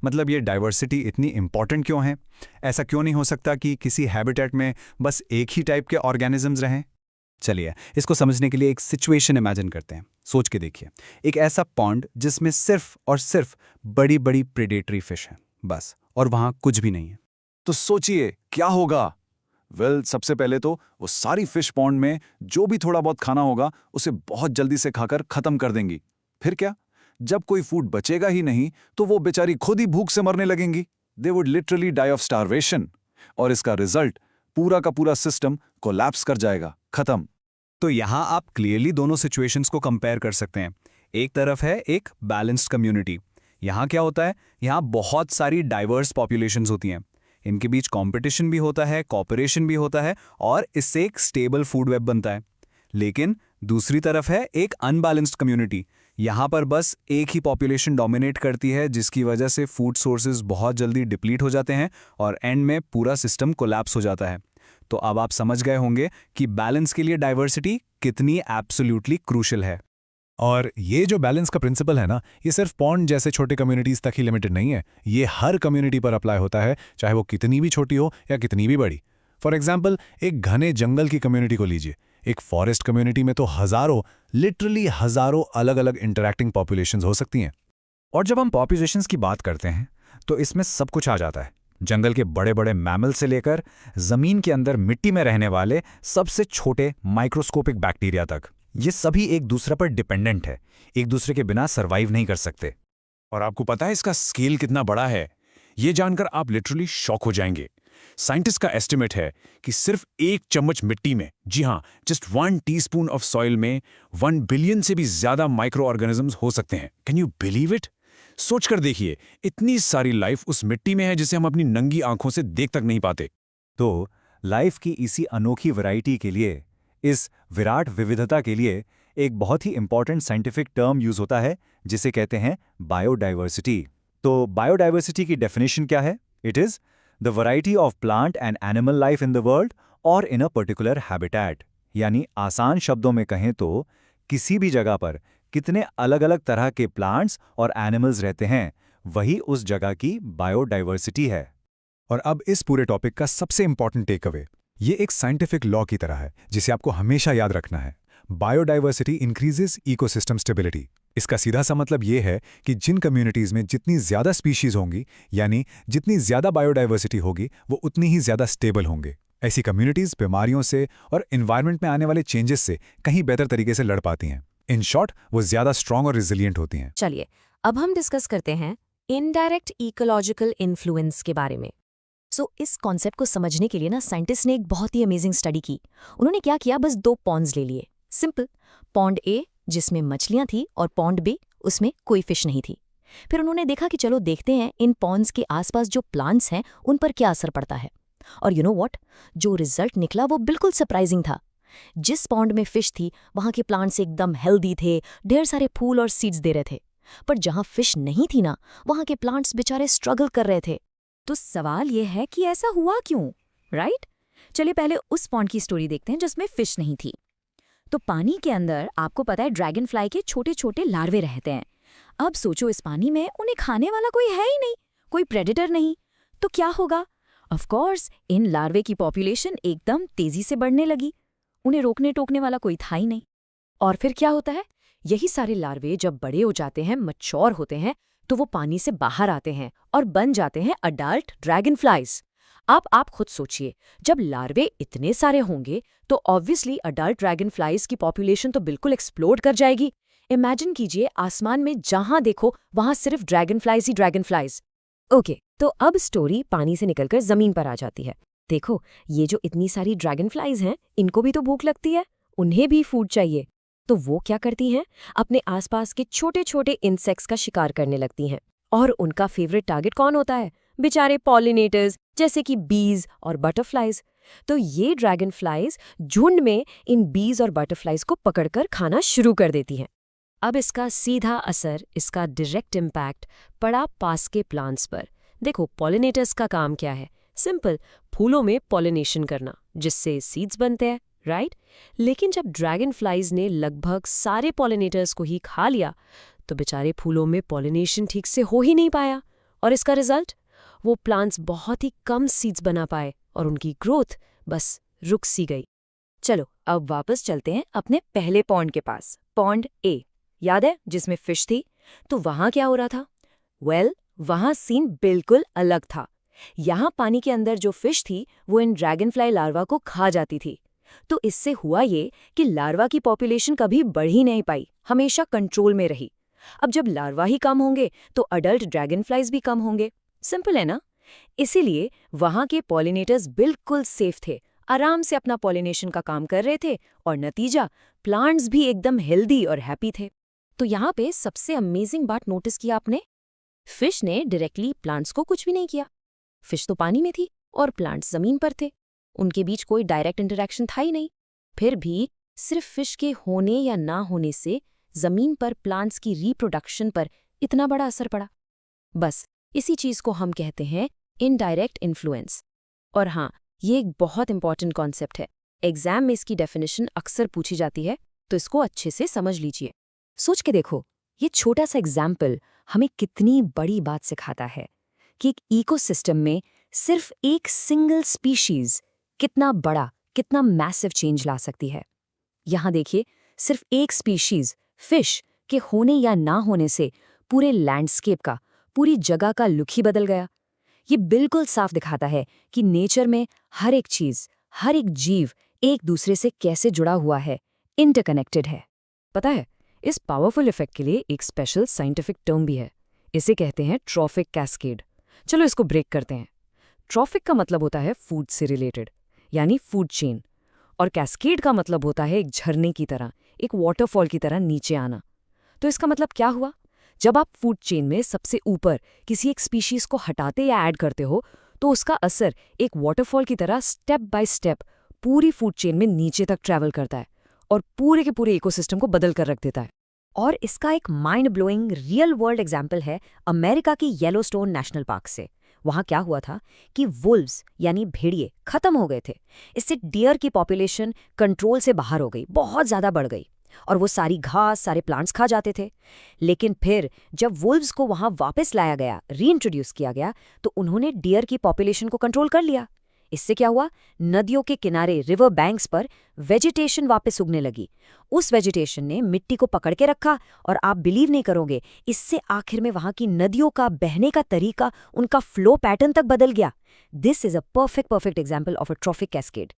[SPEAKER 4] मतलब ये डाइवर्सिटी इतनी इंपॉर्टेंट क्यों है? ऐसा क्यों नहीं हो सकता कि किसी हैबिटेट में बस एक ही टाइप के ऑर्गेनिजम्स रहें?
[SPEAKER 1] चलिए इसको समझने के लिए एक सिचुएशन इमेजिन करते हैं। सोच के देखिए, एक ऐसा पॉन्ड जिसमें सिर्फ और सिर्फ बड़ी बड़ी प्रेडेटरी फिश हैं, बस, और वहाँ कुछ भी नहीं है।
[SPEAKER 4] तो सोचिए क्या होगा? वेल, सबसे पहले तो वो सारी फिश पॉन्ड में जो भी थोड़ा बहुत खाना होगा उसे बहुत जल्दी से खाकर खत्म कर देंगी। फिर क्या? जब कोई फूड बचेगा ही नहीं तो वो बेचारी खुद ही भूख से मरने लगेंगी। They would literally die of starvation. और इसका रिजल्ट पूरा का पूरा सिस्टम कोलैप्स कर जाएगा, खत्म।
[SPEAKER 1] तो यहाँ आप क्लियरली दोनों सिचुएशंस को कंपेयर कर सकते हैं। एक तरफ है एक बैलेंस्ड कम्युनिटी। यहाँ क्या होता है? यहाँ बहुत सारी डाइवर्स पॉपुलेशंस होती हैं। इनके बीच कंपटीशन भी होता है, कोऑपरेशन भी होता है और इससे एक स्टेबल फूड वेब बनता है। लेकिन दूसरी तरफ है एक अनबैलेंस्ड कम्युनिटी। यहाँ पर बस एक ही पॉपुलेशन डोमिनेट करती है, जिसकी वजह से फूड सोर्सेज बहुत जल्दी डिप्लीट हो जाते हैं और एंड में पूरा सिस्टम कोलैप्स हो जाता है। तो अब आप समझ गए होंगे कि बैलेंस के लिए डाइवर्सिटी कितनी एब्सोल्युटली क्रूशियल है।
[SPEAKER 3] और ये जो बैलेंस का प्रिंसिपल है ना, ये सिर्फ पॉन्ड जैसे छोटे कम्युनिटीज तक ही लिमिटेड नहीं है। ये हर कम्युनिटी पर अप्लाई होता है, चाहे वो कितनी भी छोटी हो या कितनी भी बड़ी। फॉर एग्जाम्पल, एक घने जंगल की कम्युनिटी को लीजिए। एक फॉरेस्ट कम्युनिटी में तो हजारों, लिटरली हजारों अलग अलग इंटरैक्टिंग पॉपुलेशंस हो सकती हैं।
[SPEAKER 1] और जब हम पॉपुलेशंस की बात करते हैं तो इसमें सब कुछ आ जाता है। जंगल के बड़े बड़े मैमल से लेकर जमीन के अंदर मिट्टी में रहने वाले सबसे छोटे माइक्रोस्कोपिक बैक्टीरिया तक, ये सभी एक दूसरे पर डिपेंडेंट है, एक दूसरे के बिना सरवाइव नहीं कर सकते।
[SPEAKER 4] और आपको पता है इसका स्केल कितना बड़ा है? ये जानकर आप लिटरली शॉक हो जाएंगे। साइंटिस्ट का एस्टिमेट है कि सिर्फ 1 चम्मच मिट्टी में, जी हाँ, जस्ट 1 टीस्पून ऑफ सॉइल में 1 बिलियन से भी ज्यादा माइक्रो ऑर्गेनिजम्स हो सकते हैं। Can you believe it? सोचकर देखिए, इतनी सारी लाइफ उस मिट्टी में है जिसे हम अपनी नंगी आंखों से देख तक नहीं पाते।
[SPEAKER 1] तो लाइफ की इसी अनोखी वैरायटी के लिए, इस विराट विविधता के लिए एक बहुत ही इंपॉर्टेंट साइंटिफिक टर्म यूज होता है जिसे कहते हैं बायोडाइवर्सिटी। तो बायोडाइवर्सिटी की डेफिनेशन क्या है? It is the variety of plant and animal life in the world और इन अ पर्टिकुलर हैबिटेट। यानी आसान शब्दों में कहें तो किसी भी जगह पर कितने अलग अलग तरह के प्लांट्स और एनिमल्स रहते हैं, वही उस जगह की बायोडाइवर्सिटी है।
[SPEAKER 2] और अब इस पूरे टॉपिक का सबसे इंपॉर्टेंट टेक अवे, ये एक साइंटिफिक लॉ की तरह है जिसे आपको हमेशा याद रखना है। Biodiversity increases ecosystem stability. इसका सीधा सा मतलब ये है कि जिन कम्युनिटीज में जितनी ज्यादा स्पीशीज होंगी, यानी जितनी ज्यादा बायोडाइवर्सिटी होगी, वो उतनी ही ज्यादा स्टेबल होंगे। ऐसी कम्युनिटीज बीमारियों से और एनवायरनमेंट में आने वाले चेंजेस से कहीं बेहतर तरीके से लड़ पाती हैं। इन शॉर्ट, वो ज्यादा स्ट्रांग और रिजिलियंट होती हैं।
[SPEAKER 6] चलिए अब हम डिस्कस करते हैं इनडायरेक्ट इकोलॉजिकल इन्फ्लुएंस के बारे में। इस कॉन्सेप्ट को समझने के लिए ना साइंटिस्ट ने एक बहुत ही अमेजिंग स्टडी की। उन्होंने क्या किया, बस 2 पॉन्ड्स ले लिए, सिंपल। पॉन्ड ए जिसमें मछलियां थी और पॉन्ड बी उसमें कोई फिश नहीं थी। फिर उन्होंने देखा कि चलो देखते हैं इन पॉन्ड्स के आसपास जो प्लांट्स हैं उन पर क्या असर पड़ता है। और यू नो व्हाट, जो रिजल्ट निकला वो बिल्कुल सरप्राइजिंग था। जिस पॉन्ड में फिश थी वहां के प्लांट्स एकदम हेल्दी थे, ढेर सारे फूल और सीड्स दे रहे थे। पर जहां फिश नहीं थी ना, वहां के प्लांट्स बेचारे स्ट्रगल कर रहे थे। तो सवाल यह है कि ऐसा हुआ क्यों, राइट? चलिए पहले उस पॉन्ड की स्टोरी देखते हैं जिसमें फिश नहीं थी। तो पानी के अंदर आपको पता है ड्रैगन फ्लाई के छोटे छोटे लार्वे रहते हैं। अब सोचो इस पानी में उन्हें खाने वाला कोई है ही नहीं, कोई प्रेडेटर नहीं, तो क्या होगा? ऑफ कोर्स इन लार्वे की पॉपुलेशन एकदम तेजी से बढ़ने लगी। उन्हें रोकने टोकने वाला कोई था ही नहीं। और फिर क्या होता है, यही सारे लार्वे जब बड़े हो जाते हैं, मैच्योर होते हैं, तो वो पानी से बाहर आते हैं और बन जाते हैं अडल्ट ड्रैगन फ्लाइज। अब आप खुद सोचिए, जब लार्वे इतने सारे होंगे तो ऑब्वियसली अडल्ट ड्रैगन फ्लाइज की पॉपुलेशन तो बिल्कुल एक्सप्लोड कर जाएगी। इमेजिन कीजिए आसमान में जहां देखो वहां सिर्फ ड्रैगन फ्लाइज ही ड्रैगन फ्लाइज। ओके, तो अब स्टोरी पानी से निकलकर जमीन पर आ जाती है। देखो, ये जो इतनी सारी ड्रैगन फ्लाइज हैं, इनको भी तो भूख लगती है, उन्हें भी फूड चाहिए। तो वो क्या करती हैं, अपने आसपास के छोटे छोटे इंसेक्ट्स का शिकार करने लगती हैं। और उनका फेवरेट टारगेट कौन होता है? बेचारे पॉलिनेटर्स, जैसे कि बीज और बटरफ्लाइज। तो ये ड्रैगन फ्लाइज झुंड में इन बीज और बटरफ्लाइज को पकड़कर खाना शुरू कर देती हैं। अब इसका सीधा असर, इसका डायरेक्ट इम्पैक्ट पड़ा पास के प्लांट्स पर। देखो, पॉलिनेटर्स का काम क्या है? सिंपल, फूलों में पॉलिनेशन करना, जिससे सीड्स बनते हैं, राइट? लेकिन जब ड्रैगन फ्लाइज ने लगभग सारे पॉलिनेटर्स को ही खा लिया, तो बेचारे फूलों में पॉलिनेशन ठीक से हो ही नहीं पाया। और इसका रिजल्ट, वो प्लांट्स बहुत ही कम सीड्स बना पाए और उनकी ग्रोथ बस रुक सी गई। चलो अब वापस चलते हैं अपने पहले पॉन्ड के पास, पॉन्ड ए। याद है, जिसमें फिश थी? तो वहां क्या हो रहा था? वेल, वहां सीन बिल्कुल अलग था। यहां पानी के अंदर जो फिश थी वो इन ड्रैगन फ्लाई लार्वा को खा जाती थी। तो इससे हुआ ये कि लार्वा की पॉपुलेशन कभी बढ़ ही नहीं पाई, हमेशा कंट्रोल में रही। अब जब लार्वा ही कम होंगे तो अडल्ट ड्रैगन फ्लाइज भी कम होंगे। सिंपल है ना? इसीलिए वहां के पॉलिनेटर्स बिल्कुल सेफ थे, आराम से अपना पॉलिनेशन का काम कर रहे थे, और नतीजा, प्लांट्स भी एकदम हेल्दी और हैप्पी थे। तो यहाँ पे सबसे अमेजिंग बात नोटिस किया आपने? फिश ने डायरेक्टली प्लांट्स को कुछ भी नहीं किया। फिश तो पानी में थी और प्लांट्स जमीन पर थे, उनके बीच कोई डायरेक्ट इंटरेक्शन था ही नहीं। फिर भी सिर्फ फिश के होने या ना होने से जमीन पर प्लांट्स की रिप्रोडक्शन पर इतना बड़ा असर पड़ा। बस इसी चीज को हम कहते हैं इनडायरेक्ट इन्फ्लुएंस। और हाँ, ये एक बहुत इंपॉर्टेंट कॉन्सेप्ट है। एग्जाम में इसकी डेफिनेशन अक्सर पूछी जाती है, तो इसको अच्छे से समझ लीजिए। सोच के देखो, ये छोटा सा एग्जाम्पल हमें कितनी बड़ी बात सिखाता है कि एक इकोसिस्टम में सिर्फ एक सिंगल स्पीशीज कितना बड़ा, कितना मैसिव चेंज ला सकती है। यहां देखिए, सिर्फ एक स्पीशीज फिश के होने या ना होने से पूरे लैंडस्केप का, पूरी जगह का लुक ही बदल गया। ये बिल्कुल साफ दिखाता है कि नेचर में हर एक चीज, हर एक जीव एक दूसरे से कैसे जुड़ा हुआ है, इंटरकनेक्टेड है। पता है, इस पावरफुल इफेक्ट के लिए एक स्पेशल साइंटिफिक टर्म भी है। इसे कहते हैं ट्रॉफिक कैस्केड। चलो इसको ब्रेक करते हैं। ट्रॉफिक का मतलब होता है फूड से रिलेटेड, यानी फूड चेन, और कैस्केड का मतलब होता है एक झरने की तरह, एक वाटरफॉल की तरह नीचे आना। तो इसका मतलब क्या हुआ? जब आप फूड चेन में सबसे ऊपर किसी एक स्पीशीज को हटाते या ऐड करते हो, तो उसका असर एक वाटरफॉल की तरह स्टेप बाय स्टेप पूरी फूड चेन में नीचे तक ट्रैवल करता है और पूरे के पूरे इकोसिस्टम को बदल कर रख देता है। और इसका एक mind blowing real world example है अमेरिका की येलोस्टोन नेशनल पार्क से। वहां क्या हुआ था कि वुल्व्स यानी भेड़िए खत्म हो गए थे। इससे डियर की पॉपुलेशन कंट्रोल से बाहर हो गई, बहुत ज्यादा बढ़ गई, और वो सारी घास, सारे प्लांट्स खा जाते थे। लेकिन फिर जब वुल्व्स को वहां वापस लाया गया, रीइंट्रोड्यूस किया गया, तो उन्होंने डियर की पॉपुलेशन को कंट्रोल कर लिया। इससे क्या हुआ? नदियों के किनारे, रिवर बैंक्स पर वेजिटेशन वापस उगने लगी। उस वेजिटेशन ने मिट्टी को पकड़ के रखा, और आप बिलीव नहीं करोगे, इससे आखिर में वहां की नदियों का बहने का तरीका, उनका फ्लो पैटर्न तक बदल गया। This is a perfect example of a trophic cascade.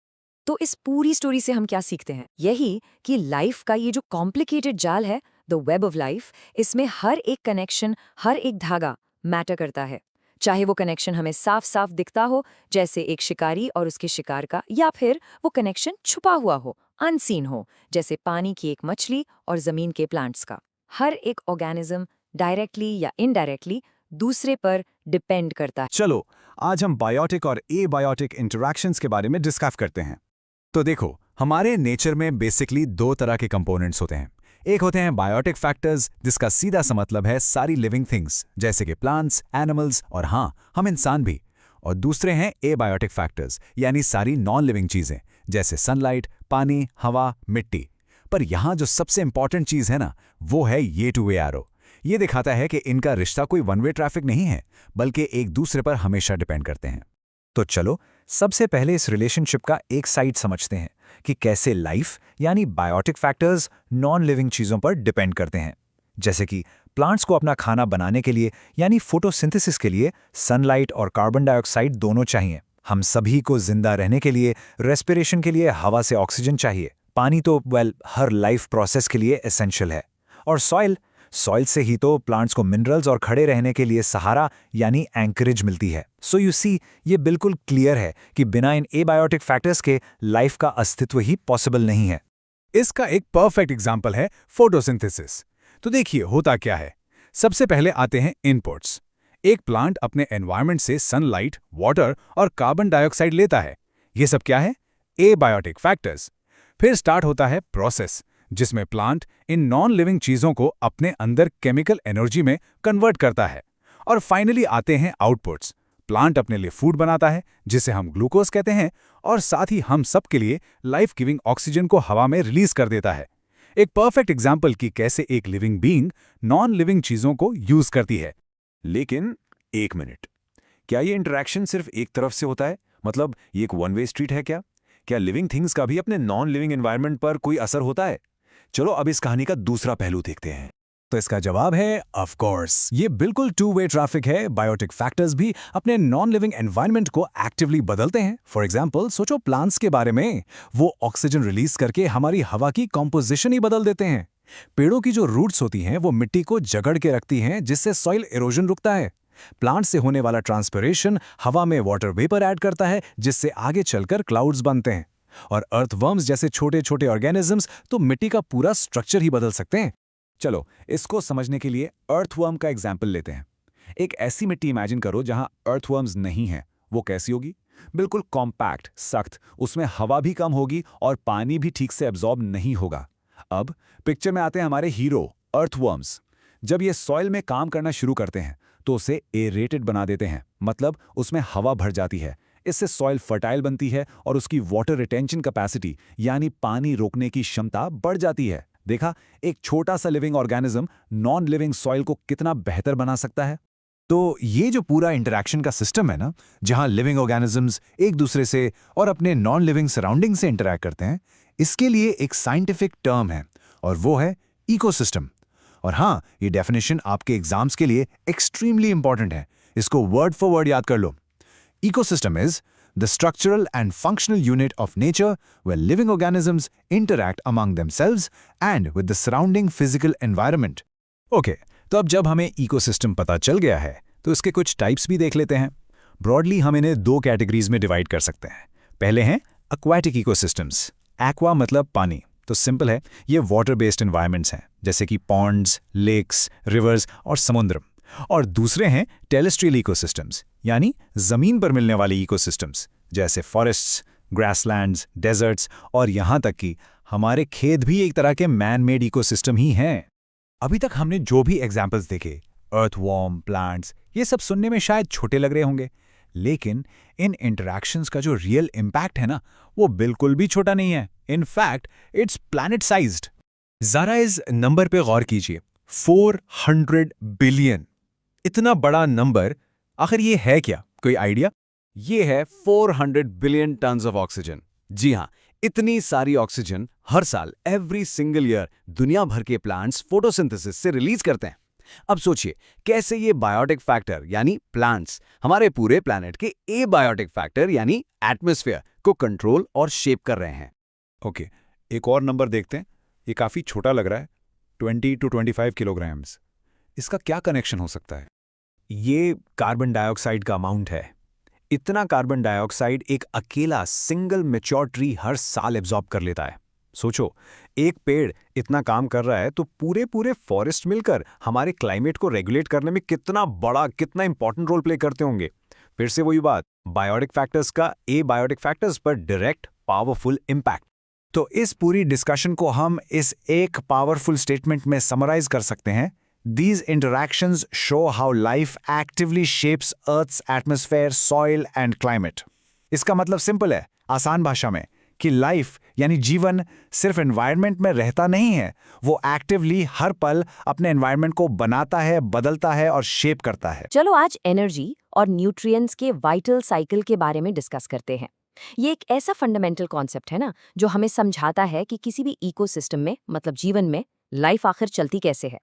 [SPEAKER 6] तो इस पूरी स्टोरी से हम क्या सीखते हैं? यही कि लाइफ का ये जो कॉम्प्लिकेटेड जाल है, द वेब ऑफ लाइफ, इसमें हर एक कनेक्शन, हर एक धागा मैटर करता है। चाहे वो कनेक्शन हमें साफ साफ दिखता हो, जैसे एक शिकारी और उसके शिकार का, या फिर वो कनेक्शन छुपा हुआ हो, अनसीन हो, जैसे पानी की एक मछली और जमीन के प्लांट्स का। हर एक ऑर्गेनिज्म डायरेक्टली या इनडायरेक्टली दूसरे पर डिपेंड करता है।
[SPEAKER 1] चलो आज हम बायोटिक और एबायोटिक इंटरैक्शंस के बारे में डिस्कस करते हैं। तो देखो, हमारे नेचर में बेसिकली दो तरह के कंपोनेंट्स होते हैं। एक होते हैं बायोटिक फैक्टर्स, जिसका सीधा सा मतलब है सारी लिविंग थिंग्स, जैसे कि प्लांट्स, एनिमल्स और हाँ, हम इंसान भी। और दूसरे हैं एबायोटिक फैक्टर्स, यानी सारी नॉन लिविंग चीजें, जैसे सनलाइट, पानी, हवा, मिट्टी। पर यहाँ जो सबसे इंपॉर्टेंट चीज है ना, वो है ये टू वे एरो। ये दिखाता है कि इनका रिश्ता कोई वन वे ट्रैफिक नहीं है, बल्कि एक दूसरे पर हमेशा डिपेंड करते हैं।
[SPEAKER 2] तो चलो सबसे पहले इस रिलेशनशिप का एक साइड समझते हैं कि कैसे लाइफ यानी बायोटिक फैक्टर्स नॉन लिविंग चीजों पर डिपेंड करते हैं। जैसे कि प्लांट्स को अपना खाना बनाने के लिए यानी फोटोसिंथेसिस के लिए सनलाइट और कार्बन डाइऑक्साइड दोनों चाहिए। हम सभी को जिंदा रहने के लिए, रेस्पिरेशन के लिए हवा से ऑक्सीजन चाहिए। पानी तो हर लाइफ प्रोसेस के लिए एसेंशियल है। और सॉइल से ही तो प्लांट्स को मिनरल्स और खड़े रहने के लिए सहारा यानी एंकरेज मिलती है। सो यू सी, ये बिल्कुल क्लियर है कि बिना इन एबायोटिक फैक्टर्स के लाइफ का अस्तित्व ही पॉसिबल नहीं है।
[SPEAKER 4] इसका एक परफेक्ट एग्जाम्पल है फोटोसिंथेसिस। तो देखिए होता क्या है। सबसे पहले आते हैं इनपुट्स। एक प्लांट अपने एनवायरनमेंट से सनलाइट, वाटर और कार्बन डाइऑक्साइड लेता है। ये सब क्या है? Abiotic factors. फिर स्टार्ट होता है प्रोसेस, जिसमें प्लांट इन नॉन लिविंग चीजों को अपने अंदर केमिकल एनर्जी में कन्वर्ट करता है। और फाइनली आते हैं आउटपुट्स। प्लांट अपने लिए फूड बनाता है, जिसे हम ग्लूकोज कहते हैं, और साथ ही हम सब के लिए लाइफ गिविंग ऑक्सीजन को हवा में रिलीज कर देता है। एक परफेक्ट एग्जाम्पल कि कैसे एक लिविंग बीइंग नॉन लिविंग चीजों को यूज करती है।
[SPEAKER 5] लेकिन एक मिनट, क्या ये इंटरेक्शन सिर्फ एक तरफ से होता है? मतलब ये एक वन वे स्ट्रीट है क्या? क्या लिविंग थिंग्स का भी अपने नॉन लिविंग एनवायरनमेंट पर कोई असर होता है? चलो अब इस कहानी का दूसरा पहलू देखते हैं।
[SPEAKER 1] तो इसका जवाब है ऑफ कोर्स। ये बिल्कुल टू वे ट्रैफिक है। बायोटिक फैक्टर्स भी अपने नॉन लिविंग एनवायरनमेंट को एक्टिवली बदलते हैं। फॉर एग्जांपल, सोचो प्लांट्स के बारे में। वो ऑक्सीजन रिलीज करके हमारी हवा की कॉम्पोजिशन ही बदल देते हैं। पेड़ों की जो रूट्स होती हैं वो मिट्टी को जकड़ के रखती हैं, जिससे सॉइल इरोजन रुकता है। प्लांट से होने वाला ट्रांसपिरेशन हवा में वाटर वेपर ऐड करता है, जिससे आगे चलकर क्लाउड्स बनते हैं। और अर्थवर्म्स जैसे छोटे छोटे ऑर्गेनिजम्स तो मिट्टी का पूरा स्ट्रक्चर ही बदल सकते हैं। चलो इसको समझने के लिए अर्थवर्म का एग्जाम्पल लेते हैं। एक ऐसी मिट्टी इमेजिन करो जहां अर्थवर्म्स नहीं है। वो कैसी होगी? बिल्कुल कॉम्पैक्ट, सख्त, उसमें हवा भी कम होगी और पानी भी ठीक से एब्जॉर्ब नहीं होगा। अब पिक्चर में आते हैं हमारे हीरो अर्थवर्म्स। जब ये सॉइल में काम करना शुरू करते हैं तो उसे एरेटेड बना देते हैं, मतलब उसमें हवा भर जाती है। इससे सॉइल फर्टाइल बनती है और उसकी वाटर रिटेंशन कैपेसिटी यानी पानी रोकने की क्षमता बढ़ जाती है। देखा, एक छोटा सा living organism non living soil को कितना बेहतर बना सकता है।
[SPEAKER 2] तो ये जो पूरा इंटरैक्शन का सिस्टम है ना, जहां लिविंग ऑर्गेनिजम्स एक दूसरे से और अपने नॉन लिविंग सराउंडिंग से इंटरैक्ट करते हैं, इसके लिए एक साइंटिफिक टर्म है और वो है इकोसिस्टम। और हाँ, ये डेफिनेशन आपके एग्जाम्स के लिए एक्सट्रीमली इंपॉर्टेंट है,
[SPEAKER 5] इसको वर्ड फॉर वर्ड याद कर लो। Ecosystem is the structural and functional unit of nature where living organisms interact among themselves and with the surrounding physical environment.
[SPEAKER 1] Okay, तो अब जब हमें इकोसिस्टम पता चल गया है तो इसके कुछ टाइप्स भी देख लेते हैं। ब्रॉडली हम इन्हें 2 कैटेगरीज में डिवाइड कर सकते हैं। पहले हैं एक्वाटिक इकोसिस्टम्स। एक्वा मतलब पानी, तो सिंपल है, ये वाटर बेस्ड एनवायरनमेंट्स हैं जैसे कि पॉन्ड्स, लेक्स, रिवर्स और समुद्र। और दूसरे हैं टेरेस्ट्रियल इकोसिस्टम्स, यानी जमीन पर मिलने वाले इकोसिस्टम्स जैसे फॉरेस्ट्स, ग्रासलैंड्स, डेजर्ट्स और यहाँ तक कि हमारे खेत भी एक तरह के मैन मेड इकोसिस्टम ही हैं।
[SPEAKER 2] अभी तक हमने जो भी एग्जाम्पल्स देखे, अर्थवॉर्म, प्लांट्स, ये सब सुनने में शायद छोटे लग रहे होंगे, लेकिन इन इंटरैक्शंस का जो रियल इम्पैक्ट है ना, वो बिल्कुल भी छोटा नहीं है। In fact it's planet sized.
[SPEAKER 3] जरा इस नंबर पे गौर कीजिए, 400 बिलियन। इतना बड़ा नंबर, आखिर ये है क्या? कोई आइडिया?
[SPEAKER 4] ये है 400 बिलियन टन्स ऑफ ऑक्सीजन। जी हाँ, इतनी सारी ऑक्सीजन हर साल एवरी सिंगल ईयर दुनिया भर के प्लांट्स फोटोसिंथेसिस से रिलीज करते हैं। अब सोचिए कैसे ये बायोटिक फैक्टर यानी प्लांट्स हमारे पूरे प्लैनेट के एबायोटिक फैक्टर यानी एटमॉस्फेयर को कंट्रोल और शेप कर रहे हैं।
[SPEAKER 1] ओके, एक और नंबर देखते हैं। ये काफ़ी छोटा लग रहा है, 20 to 25 किलोग्राम्स। इसका क्या कनेक्शन हो सकता है?
[SPEAKER 3] ये कार्बन डाइऑक्साइड का अमाउंट है। इतना कार्बन डाइऑक्साइड एक अकेला सिंगल मैच्योर ट्री हर साल एब्जॉर्ब कर लेता है। सोचो, एक पेड़ इतना काम कर रहा है तो पूरे फॉरेस्ट मिलकर हमारे क्लाइमेट को रेगुलेट करने में कितना बड़ा, कितना इंपॉर्टेंट रोल प्ले करते होंगे। फिर से वही बात, बायोटिक फैक्टर्स का एबायोटिक फैक्टर्स पर डायरेक्ट पावरफुल इम्पैक्ट।
[SPEAKER 1] तो इस पूरी डिस्कशन को हम इस एक पावरफुल स्टेटमेंट में समराइज कर सकते हैं। These interactions show how life actively shapes Earth's atmosphere, soil and climate. इसका मतलब सिंपल है, आसान भाषा में, कि लाइफ यानी जीवन सिर्फ एनवायरनमेंट में रहता नहीं है, वो एक्टिवली हर पल अपने एनवायरनमेंट को बनाता है, बदलता है और शेप करता है।
[SPEAKER 6] चलो आज एनर्जी और न्यूट्रिएंट्स के वाइटल साइकिल के बारे में डिस्कस करते हैं। ये एक ऐसा फंडामेंटल कॉन्सेप्ट है ना, जो हमें समझाता है कि किसी भी इकोसिस्टम में, मतलब जीवन में, लाइफ आखिर चलती कैसे है।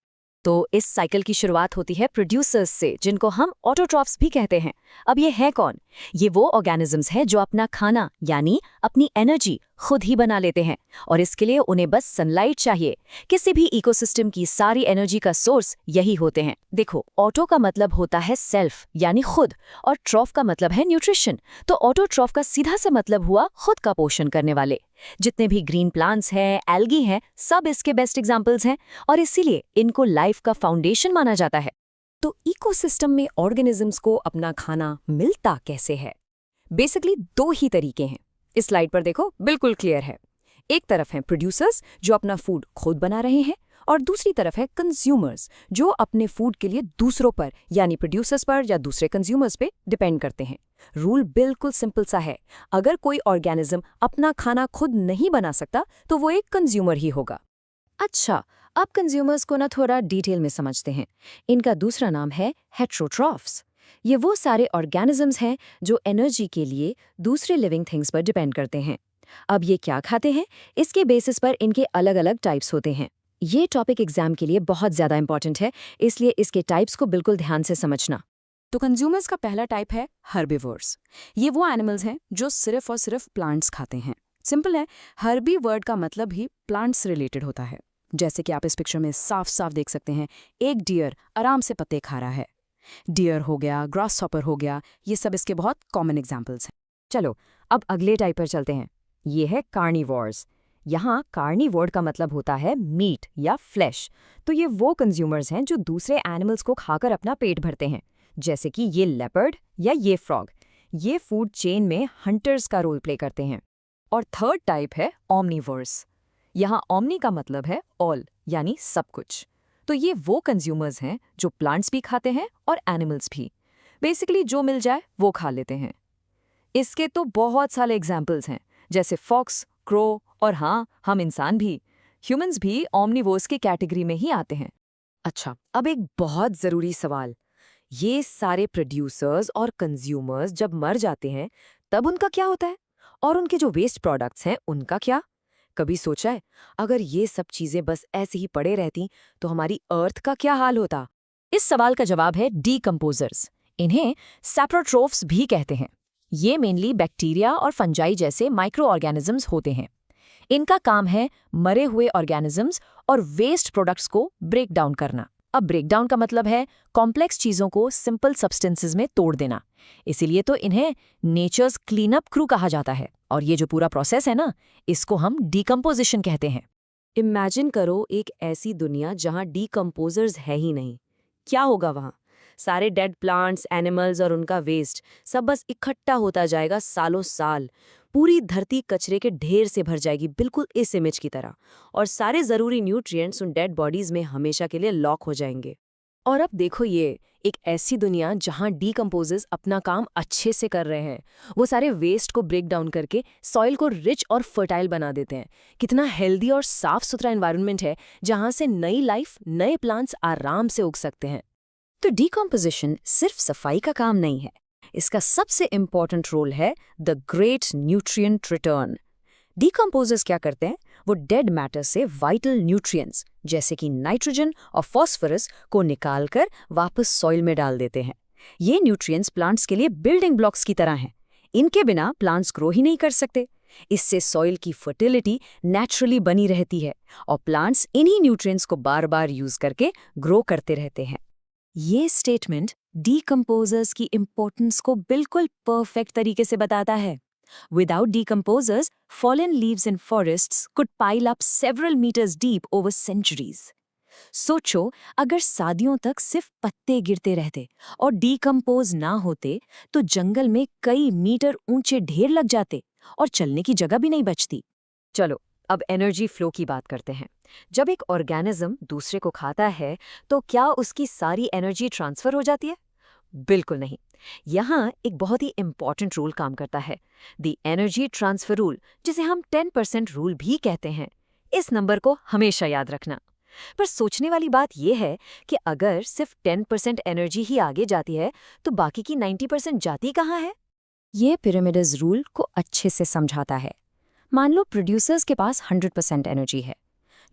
[SPEAKER 6] तो इस साइकिल की शुरुआत होती है प्रोड्यूसर्स से, जिनको हम ऑटोट्रॉफ्स भी कहते हैं। अब ये है कौन? ये वो ऑर्गेनिजम्स हैं जो अपना खाना यानी अपनी एनर्जी खुद ही बना लेते हैं, और इसके लिए उन्हें बस सनलाइट चाहिए। किसी भी इकोसिस्टम की सारी एनर्जी का सोर्स यही होते हैं। देखो, ऑटो का मतलब होता है सेल्फ यानी खुद, और ट्रॉफ का मतलब है न्यूट्रिशन। तो ऑटोट्रॉफ का सीधा सा मतलब हुआ खुद का पोषण करने वाले। जितने भी ग्रीन प्लांट्स हैं, एल्गी हैं, सब इसके बेस्ट एग्जांपल्स हैं, और इसीलिए इनको लाइफ का फाउंडेशन माना जाता है। तो इकोसिस्टम में ऑर्गेनिजम्स को अपना खाना मिलता कैसे है? बेसिकली 2 ही तरीके हैं। इस स्लाइड पर देखो, बिल्कुल क्लियर है। एक तरफ हैं प्रोड्यूसर्स जो अपना फूड खुद बना रहे हैं, और दूसरी तरफ है कंज्यूमर्स जो अपने फूड के लिए दूसरों पर यानी प्रोड्यूसर्स पर या दूसरे कंज्यूमर्स पे डिपेंड करते हैं। रूल बिल्कुल सिंपल सा है, अगर कोई ऑर्गेनिज्म अपना खाना खुद नहीं बना सकता तो वो एक कंज्यूमर ही होगा। अच्छा, अब कंज्यूमर्स को ना थोड़ा डिटेल में समझते हैं। इनका दूसरा नाम है हेट्रोट्रॉफ्स। ये वो सारे ऑर्गेनिजम्स हैं जो एनर्जी के लिए दूसरे लिविंग थिंग्स पर डिपेंड करते हैं। अब ये क्या खाते हैं, इसके बेसिस पर इनके अलग अलग टाइप्स होते हैं। ये टॉपिक एग्जाम के लिए बहुत ज़्यादा इंपॉर्टेंट है, इसलिए इसके टाइप्स को बिल्कुल ध्यान से समझना।
[SPEAKER 7] तो कंज्यूमर्स का पहला टाइप है हर्बीवोर्स। ये वो एनिमल्स हैं जो सिर्फ और सिर्फ प्लांट्स खाते हैं। सिंपल है, हर्बी वर्ड का मतलब ही प्लांट्स रिलेटेड होता है। जैसे कि आप इस पिक्चर में साफ साफ देख सकते हैं, एक डियर आराम से पत्ते खा रहा है। डियर हो गया, ग्रास हॉपर हो गया, ये सब इसके बहुत कॉमन एग्जाम्पल्स हैं।
[SPEAKER 6] चलो अब अगले टाइप पर चलते हैं। ये है कार्निवोर्स। यहाँ कार्निवोर का मतलब होता है मीट या फ्लैश। तो ये वो कंज्यूमर्स हैं जो दूसरे एनिमल्स को खाकर अपना पेट भरते हैं, जैसे कि ये लेपर्ड या ये फ्रॉग। ये फूड चेन में हंटर्स का रोल प्ले करते हैं। और थर्ड टाइप है ओमनीवर्स। यहाँ ओमनी का मतलब है ऑल यानी सब कुछ। तो ये वो कंज्यूमर्स हैं जो प्लांट्स भी खाते हैं और एनिमल्स भी। बेसिकली जो मिल जाए वो खा लेते हैं। इसके तो बहुत सारे एग्जाम्पल्स हैं, जैसे फॉक्स, क्रो और हाँ, हम इंसान भी, ह्यूमंस भी ओमनीवोर्स की कैटेगरी में ही आते हैं। अच्छा, अब एक बहुत ज़रूरी सवाल, ये सारे प्रोड्यूसर्स और कंज्यूमर्स जब मर जाते हैं तब उनका क्या होता है? और उनके जो वेस्ट प्रोडक्ट्स हैं उनका क्या? कभी सोचा है, अगर ये सब चीज़ें बस ऐसे ही पड़े रहती तो हमारी अर्थ का क्या हाल होता? इस सवाल का जवाब है डीकंपोजर्स। इन्हें सैप्रोट्रोफ्स भी कहते हैं। ये मेनली बैक्टीरिया और फंजाई जैसे माइक्रो ऑर्गेनिजम्स होते हैं। इनका काम है मरे हुए ऑर्गेनिजम्स और वेस्ट प्रोडक्ट्स को ब्रेक डाउन करना। अब ब्रेक डाउन का मतलब है कॉम्प्लेक्स चीज़ों को सिंपल सब्सटेंसेस में तोड़ देना। इसीलिए तो इन्हें नेचर्स क्लीनअप क्रू कहा जाता है। और ये जो पूरा प्रोसेस है ना, इसको हम डीकम्पोजिशन कहते हैं।
[SPEAKER 7] इमेजिन करो एक ऐसी दुनिया जहां डीकम्पोजर्स है ही नहीं। क्या होगा वहां? सारे डेड प्लांट्स, एनिमल्स और उनका वेस्ट सब बस इकट्ठा होता जाएगा सालों साल। पूरी धरती कचरे के ढेर से भर जाएगी, बिल्कुल इस इमेज की तरह। और सारे ज़रूरी न्यूट्रिएंट्स उन डेड बॉडीज़ में हमेशा के लिए लॉक हो जाएंगे। और अब देखो ये एक ऐसी दुनिया जहां डीकम्पोजर्स अपना काम अच्छे से कर रहे हैं। वो सारे वेस्ट को ब्रेक डाउन करके सॉइल को रिच और फर्टाइल बना देते हैं। कितना हेल्दी और साफ सुथरा एनवायरनमेंट है जहां से नई लाइफ, नए प्लांट्स आराम से उग सकते हैं।
[SPEAKER 6] तो डीकम्पोजिशन सिर्फ सफाई का काम नहीं है, इसका सबसे इम्पॉर्टेंट रोल है the great nutrient return. Decomposers क्या करते हैं? वो डेड मैटर से वाइटल न्यूट्रिएंट्स जैसे कि नाइट्रोजन और फॉस्फोरस को निकालकर वापस सॉइल में डाल देते हैं। ये न्यूट्रिएंट्स प्लांट्स के लिए बिल्डिंग ब्लॉक्स की तरह हैं। इनके बिना प्लांट्स ग्रो ही नहीं कर सकते। इससे सॉइल की फर्टिलिटी नेचुरली बनी रहती है और प्लांट्स इन्हीं न्यूट्रिएंट्स को बार बार यूज करके ग्रो करते रहते हैं। ये स्टेटमेंट डीकम्पोजर्स की इंपॉर्टेंस को बिल्कुल परफेक्ट तरीके से बताता है। Without decomposers, fallen leaves in forests could pile up several meters deep over centuries. सोचो, अगर सदियों तक सिर्फ पत्ते गिरते रहते और डीकम्पोज ना होते तो जंगल में कई मीटर ऊंचे ढेर लग जाते और चलने की जगह भी नहीं बचती। चलो अब एनर्जी फ्लो की बात करते हैं। जब एक ऑर्गेनिज्म दूसरे को खाता है तो क्या उसकी सारी एनर्जी ट्रांसफर हो जाती है? बिल्कुल नहीं। यहाँ एक बहुत ही इंपॉर्टेंट रूल काम करता है, द एनर्जी ट्रांसफर रूल, जिसे हम 10% रूल भी कहते हैं। इस नंबर को हमेशा याद रखना। पर सोचने वाली बात यह है कि अगर सिर्फ 10% एनर्जी ही आगे जाती है तो बाकी की 90% जाती कहाँ है? ये पिरामिड्स रूल को अच्छे से समझाता है। मान लो प्रोड्यूसर्स के पास 100% एनर्जी है।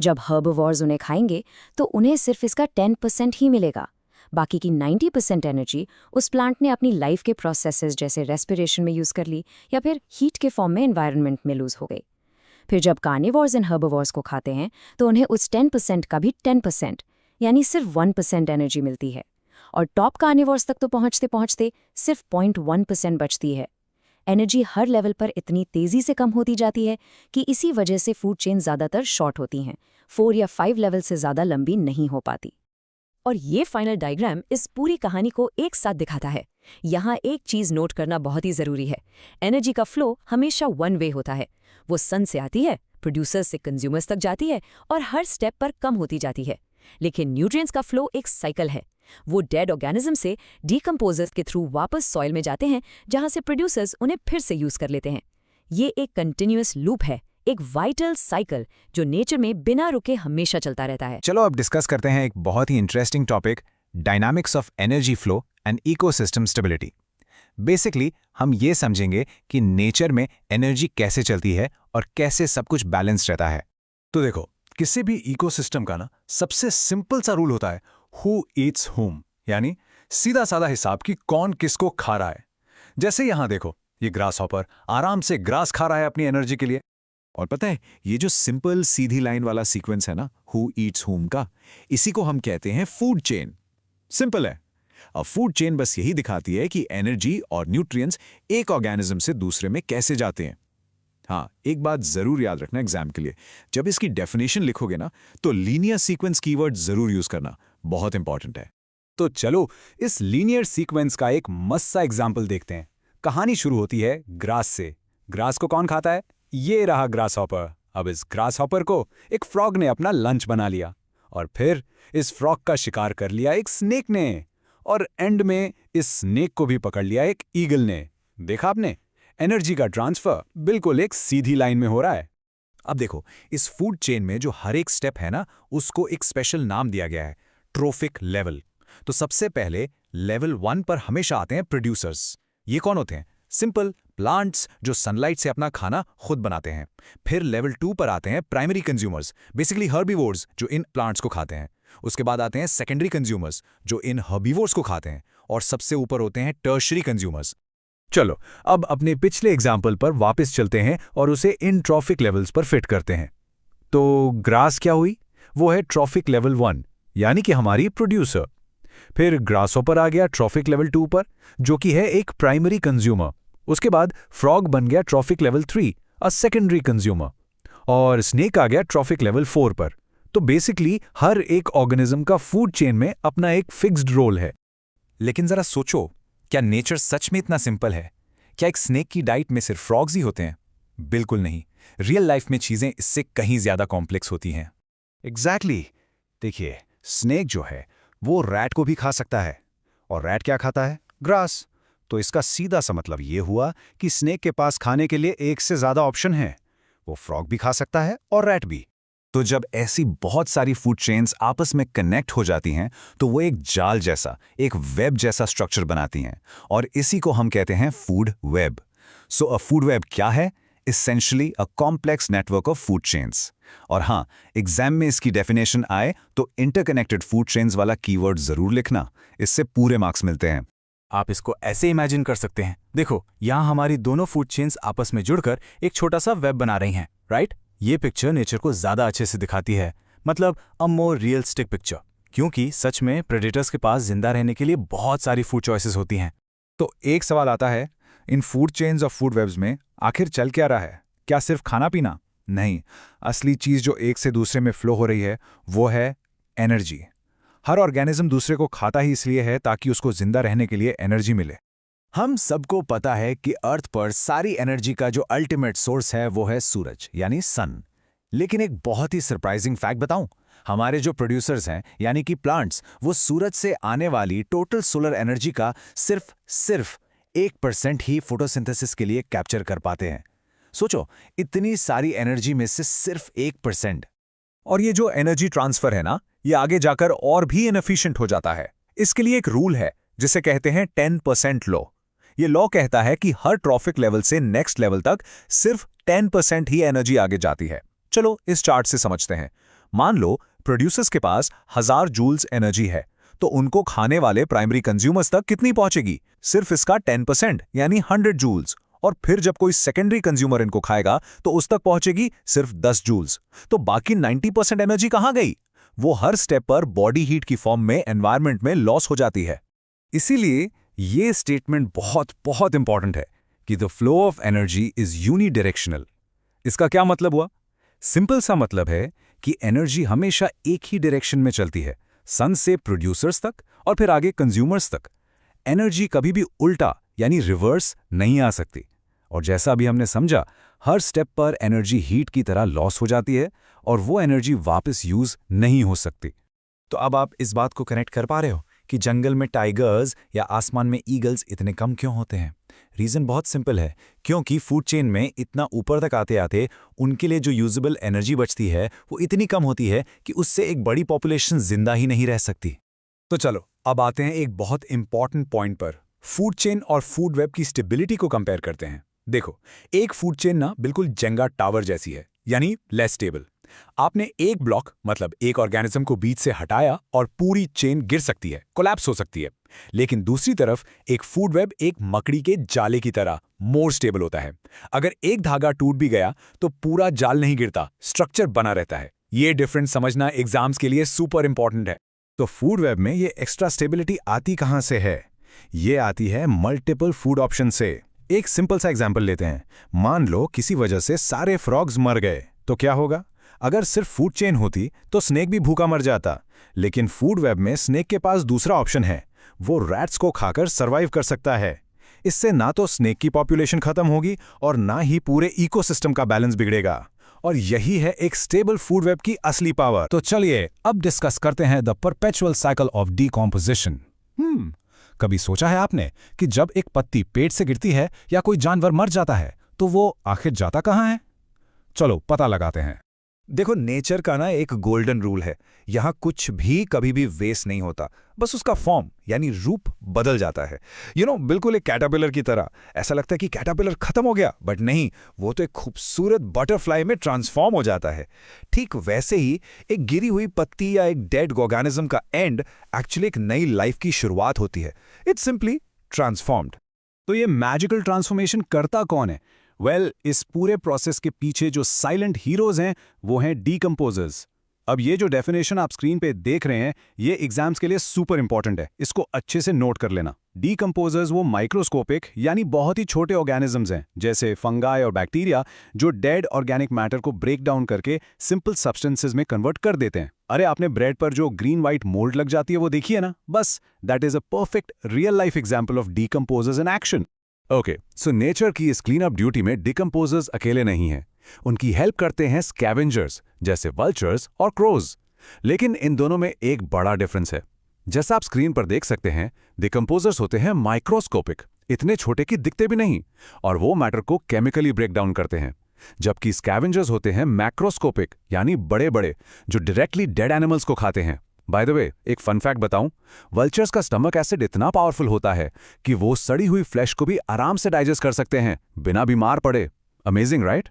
[SPEAKER 6] जब हर्बोवोर्स उन्हें खाएंगे तो उन्हें सिर्फ इसका 10% ही मिलेगा। बाकी की 90% एनर्जी उस प्लांट ने अपनी लाइफ के प्रोसेसेस जैसे रेस्पिरेशन में यूज़ कर ली या फिर हीट के फॉर्म में एनवायरनमेंट में लूज हो गई। फिर जब कार्निवोर्स एंड हर्बोवोर्स को खाते हैं तो उन्हें उस 10% का भी 10% यानी सिर्फ 1% एनर्जी मिलती है। और टॉप कार्निवोर्स तक तो पहुंचते पहुंचते सिर्फ 0.1% बचती है। एनर्जी हर लेवल पर इतनी तेज़ी से कम होती जाती है कि इसी वजह से फूड चेन ज़्यादातर शॉर्ट होती हैं, 4 या 5 लेवल से ज़्यादा लंबी नहीं हो पाती। और ये फाइनल डायग्राम इस पूरी कहानी को एक साथ दिखाता है। यहाँ एक चीज़ नोट करना बहुत ही ज़रूरी है, एनर्जी का फ्लो हमेशा वन वे होता है। वो सन से आती है, प्रोड्यूसर्स से कंज्यूमर्स तक जाती है और हर स्टेप पर कम होती जाती है। लेकिन न्यूट्रिएंट्स का फ्लो एक साइकिल है। वो डेड ऑर्गेनिज्म से डीकम्पोजर्स के थ्रू वापस सॉइल में जाते हैं, जहाँ से प्रोड्यूसर्स उन्हें फिर से यूज़ कर लेते हैं। ये एक कंटिन्यूअस लूप है, एक वाइटल साइकिल जो नेचर में बिना रुके हमेशा चलता रहता है।
[SPEAKER 1] चलो अब डिस्कस करते हैं एक बहुत ही interesting topic, dynamics of energy flow and ecosystem stability. Basically हम ये समझेंगे कि नेचर में एनर्जी कैसे चलती है और कैसे सब कुछ बैलेंस रहता है।
[SPEAKER 5] तो देखो, किसी भी इकोसिस्टम का ना सबसे सिंपल सा रूल होता है, हु ईट्स हुम, यानी सीधा साधा हिसाब कि कौन किसको खा रहा है। जैसे यहां देखो, ये ग्रास हॉपर आराम से ग्रास खा रहा है अपनी एनर्जी के लिए। और पता है, ये जो सिंपल सीधी लाइन वाला सीक्वेंस है ना, हु ईट्स हुम का, इसी को हम कहते हैं फूड चेन। सिंपल है। अब फूड चेन बस यही दिखाती है कि एनर्जी और न्यूट्रिएंट्स एक ऑर्गेनिज्म से दूसरे में कैसे जाते हैं। हाँ, एक बात जरूर याद रखना एग्जाम के लिए, जब इसकी डेफिनेशन लिखोगे ना तो लीनियर सीक्वेंस कीवर्ड जरूर यूज करना, बहुत इंपॉर्टेंट है।
[SPEAKER 1] तो चलो इस लीनियर सीक्वेंस का एक मस्त सा एग्जाम्पल देखते हैं। कहानी शुरू होती है ग्रास से। ग्रास को कौन खाता है? ये रहा ग्रास हॉपर। अब इस ग्रास हॉपर को एक फ्रॉग ने अपना लंच बना लिया और फिर इस फ्रॉग का शिकार कर लिया एक स्नेक ने, और एंड में इस स्नेक को भी पकड़ लिया एक ईगल ने। देखा आपने, एनर्जी का ट्रांसफर बिल्कुल एक सीधी लाइन में हो रहा है।
[SPEAKER 2] अब देखो, इस फूड चेन में जो हर एक स्टेप है ना, उसको एक स्पेशल नाम दिया गया है, ट्रोफिक लेवल। तो सबसे पहले लेवल 1 पर हमेशा आते हैं प्रोड्यूसर्स। ये कौन होते हैं? सिंपल प्लांट्स जो सनलाइट से अपना खाना खुद बनाते हैं। फिर लेवल 2 पर आते हैं प्राइमरी कंज्यूमर्स, बेसिकली हर्बीवोर्स जो इन प्लांट्स को खाते हैं। उसके बाद आते हैं सेकेंडरी कंज्यूमर्स जो इन हर्बीवोर्स को खाते हैं। और सबसे ऊपर होते हैं टर्शरी कंज्यूमर्स।
[SPEAKER 1] चलो अब अपने पिछले एग्जाम्पल पर वापस चलते हैं और उसे इन ट्रॉफिक लेवल्स पर फिट करते हैं। तो ग्रास क्या हुई? वो है ट्रॉफिक लेवल 1, यानी कि हमारी प्रोड्यूसर। फिर ग्रासहॉपर आ गया ट्रॉफिक लेवल 2 पर, जो कि है एक प्राइमरी कंज्यूमर। उसके बाद फ्रॉग बन गया trophic level 3, a secondary consumer. और स्नेक आ गया ट्रॉफिक लेवल 4 पर। तो बेसिकली हर एक ऑर्गेनिज्म का फूड चेन में अपना एक फिक्स्ड रोल है।
[SPEAKER 2] लेकिन जरा सोचो, क्या नेचर सच में इतना सिंपल है? क्या एक स्नेक की डाइट में सिर्फ फ्रॉग्स ही होते हैं? बिल्कुल नहीं। रियल लाइफ में चीजें इससे कहीं ज्यादा कॉम्प्लेक्स होती हैं।
[SPEAKER 5] एग्जैक्टली। देखिए, स्नेक जो है वो रैट को भी खा सकता है, और रैट क्या खाता है? ग्रास। तो इसका सीधा सा मतलब ये हुआ कि स्नेक के पास खाने के लिए एक से ज्यादा ऑप्शन है। वो फ्रॉग भी खा सकता है और रैट भी।
[SPEAKER 2] तो जब ऐसी बहुत सारी फूड चेन्स आपस में कनेक्ट हो जाती हैं तो वो एक जाल जैसा, एक वेब जैसा स्ट्रक्चर बनाती हैं, और इसी को हम कहते हैं फूड वेब। सो अ फूड वेब क्या है? Essentially a complex network of food chains। और हाँ, एग्जाम में इसकी डेफिनेशन आए तो इंटरकनेक्टेड फूड चेन्स वाला कीवर्ड जरूर लिखना, इससे पूरे मार्क्स मिलते हैं।
[SPEAKER 8] आप इसको ऐसे इमेजिन कर सकते हैं। देखो, यहाँ हमारी दोनों फूड चेन्स आपस में जुड़कर एक छोटा सा वेब बना रही हैं, राइट? ये पिक्चर नेचर को ज्यादा अच्छे से दिखाती है, मतलब अ मोर रियलिस्टिक पिक्चर, क्योंकि सच में प्रेडेटर्स के पास जिंदा रहने के लिए बहुत सारी फूड चॉइसेस होती हैं।
[SPEAKER 4] तो एक सवाल आता है, इन फूड चेन्स और फूड वेब्स में आखिर चल क्या रहा है? क्या सिर्फ खाना पीना? नहीं, असली चीज जो एक से दूसरे में फ्लो हो रही है वो है एनर्जी। हर ऑर्गेनिज्म दूसरे को खाता ही इसलिए है ताकि उसको जिंदा रहने के लिए एनर्जी मिले।
[SPEAKER 2] हम सबको पता है कि अर्थ पर सारी एनर्जी का जो अल्टीमेट सोर्स है वो है सूरज, यानी सन। लेकिन एक बहुत ही सरप्राइजिंग फैक्ट बताऊं, हमारे जो प्रोड्यूसर्स हैं यानी कि प्लांट्स, वो सूरज से आने वाली टोटल सोलर एनर्जी का सिर्फ 1% ही फोटोसिंथेसिस के लिए कैप्चर कर पाते हैं। सोचो, इतनी सारी एनर्जी में से सिर्फ 1%।
[SPEAKER 4] और ये जो एनर्जी ट्रांसफर है ना, ये आगे जाकर और भी इनएफिशिएंट हो जाता है। इसके लिए एक रूल है जिसे कहते हैं 10% लॉ। ये लॉ कहता है कि हर ट्रॉफिक लेवल से नेक्स्ट लेवल तक सिर्फ 10% ही एनर्जी आगे जाती है। चलो इस चार्ट से समझते हैं। मान लो प्रोड्यूसर्स के पास 1000 जूल्स एनर्जी है, तो उनको खाने वाले प्राइमरी कंज्यूमर्स तक कितनी पहुंचेगी? सिर्फ इसका 10% यानी 100 जूल्स। और फिर जब कोई सेकेंडरी कंज्यूमर इनको खाएगा तो उस तक पहुंचेगी सिर्फ 10 जूल्स। तो बाकी 90% एनर्जी कहां गई? वो हर स्टेप पर बॉडी हीट की फॉर्म में एनवायरनमेंट में लॉस हो जाती है। इसीलिए ये स्टेटमेंट बहुत बहुत इंपॉर्टेंट है कि the flow of energy is unidirectional. इसका क्या मतलब हुआ? सिंपल सा मतलब है कि एनर्जी हमेशा एक ही डायरेक्शन में चलती है, सन से प्रोड्यूसर्स तक और फिर आगे कंज्यूमर्स तक। एनर्जी कभी भी उल्टा यानी रिवर्स नहीं आ सकती। और जैसा अभी हमने समझा, हर स्टेप पर एनर्जी हीट की तरह लॉस हो जाती है और वो एनर्जी वापस यूज नहीं हो सकती।
[SPEAKER 2] तो अब आप इस बात को कनेक्ट कर पा रहे हो कि जंगल में टाइगर्स या आसमान में ईगल्स इतने कम क्यों होते हैं? रीज़न बहुत सिंपल है, क्योंकि फूड चेन में इतना ऊपर तक आते आते उनके लिए जो यूजेबल एनर्जी बचती है वो इतनी कम होती है कि उससे एक बड़ी पॉपुलेशन जिंदा ही नहीं रह सकती।
[SPEAKER 4] तो चलो अब आते हैं एक बहुत इंपॉर्टेंट पॉइंट पर। फूड चेन और फूड वेब की स्टेबिलिटी को कंपेयर करते हैं। देखो, एक फूड चेन ना बिल्कुल जेंगा टावर जैसी है, यानी लेस स्टेबल। आपने एक ब्लॉक मतलब एक ऑर्गेनिज्म को बीच से हटाया और पूरी चेन गिर सकती है, कोलैप्स हो सकती है। लेकिन दूसरी तरफ एक फूड वेब एक मकड़ी के जाले की तरह मोर स्टेबल होता है। अगर एक धागा टूट भी गया तो पूरा जाल नहीं गिरता, स्ट्रक्चर बना रहता है। ये डिफरेंस समझना एग्जाम्स के लिए सुपर इंपॉर्टेंट है।
[SPEAKER 5] तो फूड वेब में ये एक्स्ट्रा स्टेबिलिटी आती कहां से है? ये आती है मल्टीपल फूड ऑप्शन से। एक सिंपल सा एग्जांपल लेते हैं। मान लो किसी वजह से सारे फ्रॉग्स मर गए, तो क्या होगा? अगर सिर्फ फूड चेन होती तो स्नेक भी भूखा मर जाता। लेकिन फूड वेब में स्नेक के पास दूसरा ऑप्शन है, वो रैट्स को खाकर सर्वाइव कर सकता है। इससे ना तो स्नेक की पॉपुलेशन खत्म होगी और ना ही पूरे इकोसिस्टम का बैलेंस बिगड़ेगा। और यही है एक स्टेबल फूड वेब की असली पावर।
[SPEAKER 1] तो चलिए अब डिस्कस करते हैं the perpetual cycle of decomposition. कभी सोचा है आपने कि जब एक पत्ती पेड़ से गिरती है या कोई जानवर मर जाता है तो वो आखिर जाता कहाँ है? चलो पता लगाते हैं। देखो, नेचर का ना एक गोल्डन रूल है। यहाँ कुछ भी कभी भी वेस्ट नहीं होता, बस उसका फॉर्म यानी रूप बदल जाता है। बिल्कुल एक कैटरपिलर की तरह। ऐसा लगता है कि कैटरपिलर खत्म हो गया, बट नहीं, वो तो एक खूबसूरत बटरफ्लाई में ट्रांसफॉर्म हो जाता है। ठीक वैसे ही एक गिरी हुई पत्ती या एक डेड ऑर्गेनिज्म का एंड एक्चुअली एक नई लाइफ की शुरुआत होती है। It's simply transformed.
[SPEAKER 4] तो ये मैजिकल ट्रांसफॉर्मेशन करता कौन है? इस पूरे प्रोसेस के पीछे जो साइलेंट हीरोज हैं वो हैं डीकंपोजर्स। अब ये जो डेफिनेशन आप स्क्रीन पे देख रहे हैं, ये एग्जाम्स के लिए सुपर इंपॉर्टेंट है, इसको अच्छे से नोट कर लेना। डीकंपोजर्स वो माइक्रोस्कोपिक यानी बहुत ही छोटे ऑर्गेनिजम्स हैं, जैसे फंगाई और बैक्टीरिया, जो डेड ऑर्गेनिक मैटर को ब्रेक डाउन करके सिंपल सब्सटेंसेज में कन्वर्ट कर देते हैं। अरे, आपने ब्रेड पर जो ग्रीन व्हाइट मोल्ड लग जाती है वो देखिए ना, बस that is a perfect real life example of decomposers in action.
[SPEAKER 5] Okay, so nature की इस क्लीन अप ड्यूटी में डिकम्पोजर्स अकेले नहीं हैं। उनकी हेल्प करते हैं स्कैवेंजर्स जैसे वल्चर्स और क्रोज। लेकिन इन दोनों में एक बड़ा डिफरेंस है। जैसा आप स्क्रीन पर देख सकते हैं, डिकम्पोजर्स होते हैं माइक्रोस्कोपिक, इतने छोटे कि दिखते भी नहीं, और वो मैटर को केमिकली ब्रेक डाउन करते हैं। जबकि स्कैवेंजर्स होते हैं मैक्रोस्कोपिक यानी बड़े बड़े, जो डायरेक्टली डेड एनिमल्स को खाते हैं। बाय द वे, एक फन फैक्ट बताऊं, वल्चर्स का स्टमक एसिड इतना पावरफुल होता है कि वो सड़ी हुई फ्लैश को भी आराम से डाइजेस्ट कर सकते हैं बिना बीमार पड़े। Amazing, right?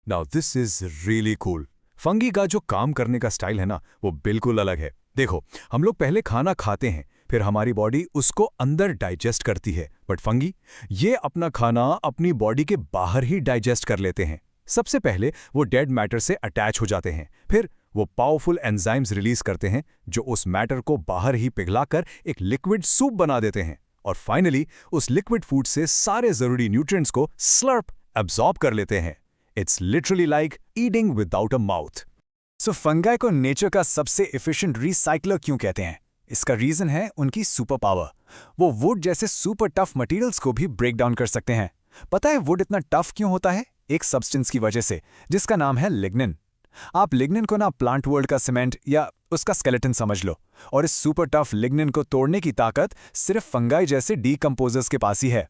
[SPEAKER 3] Now this is really cool. Fungi का जो काम करने का स्टाइल है ना, वो बिल्कुल अलग है। देखो, हम लोग पहले खाना खाते हैं, फिर हमारी बॉडी उसको अंदर डाइजेस्ट करती है, बट फंगी ये अपना खाना अपनी बॉडी के बाहर ही डाइजेस्ट कर लेते हैं। सबसे पहले वो डेड मैटर से अटैच हो जाते हैं, फिर वो पावरफुल एंजाइम्स रिलीज करते हैं जो उस मैटर को बाहर ही पिघलाकर एक लिक्विड सूप बना देते हैं, और फाइनली उस लिक्विड फूड से सारे जरूरी न्यूट्रिएंट्स को स्लर्प एब्जॉर्ब कर लेते हैं। It's literally like eating without a mouth.
[SPEAKER 1] So fungi को नेचर का सबसे एफिशिएंट रिसाइक्लर क्यों कहते हैं? इसका रीजन है उनकी सुपर पावर। वो वुड जैसे सुपर टफ मटेरियल्स को भी ब्रेक डाउन कर सकते हैं। पता है वुड इतना टफ क्यों होता है? एक सब्सटेंस की वजह से, जिसका नाम है लिग्निन। आप लिग्निन को ना प्लांट वर्ल्ड का सीमेंट या उसका स्केलेटन समझ लो, और इस सुपर टफ लिग्निन को तोड़ने की ताकत सिर्फ फंगाई जैसे डीकंपोजर्स के पास ही है।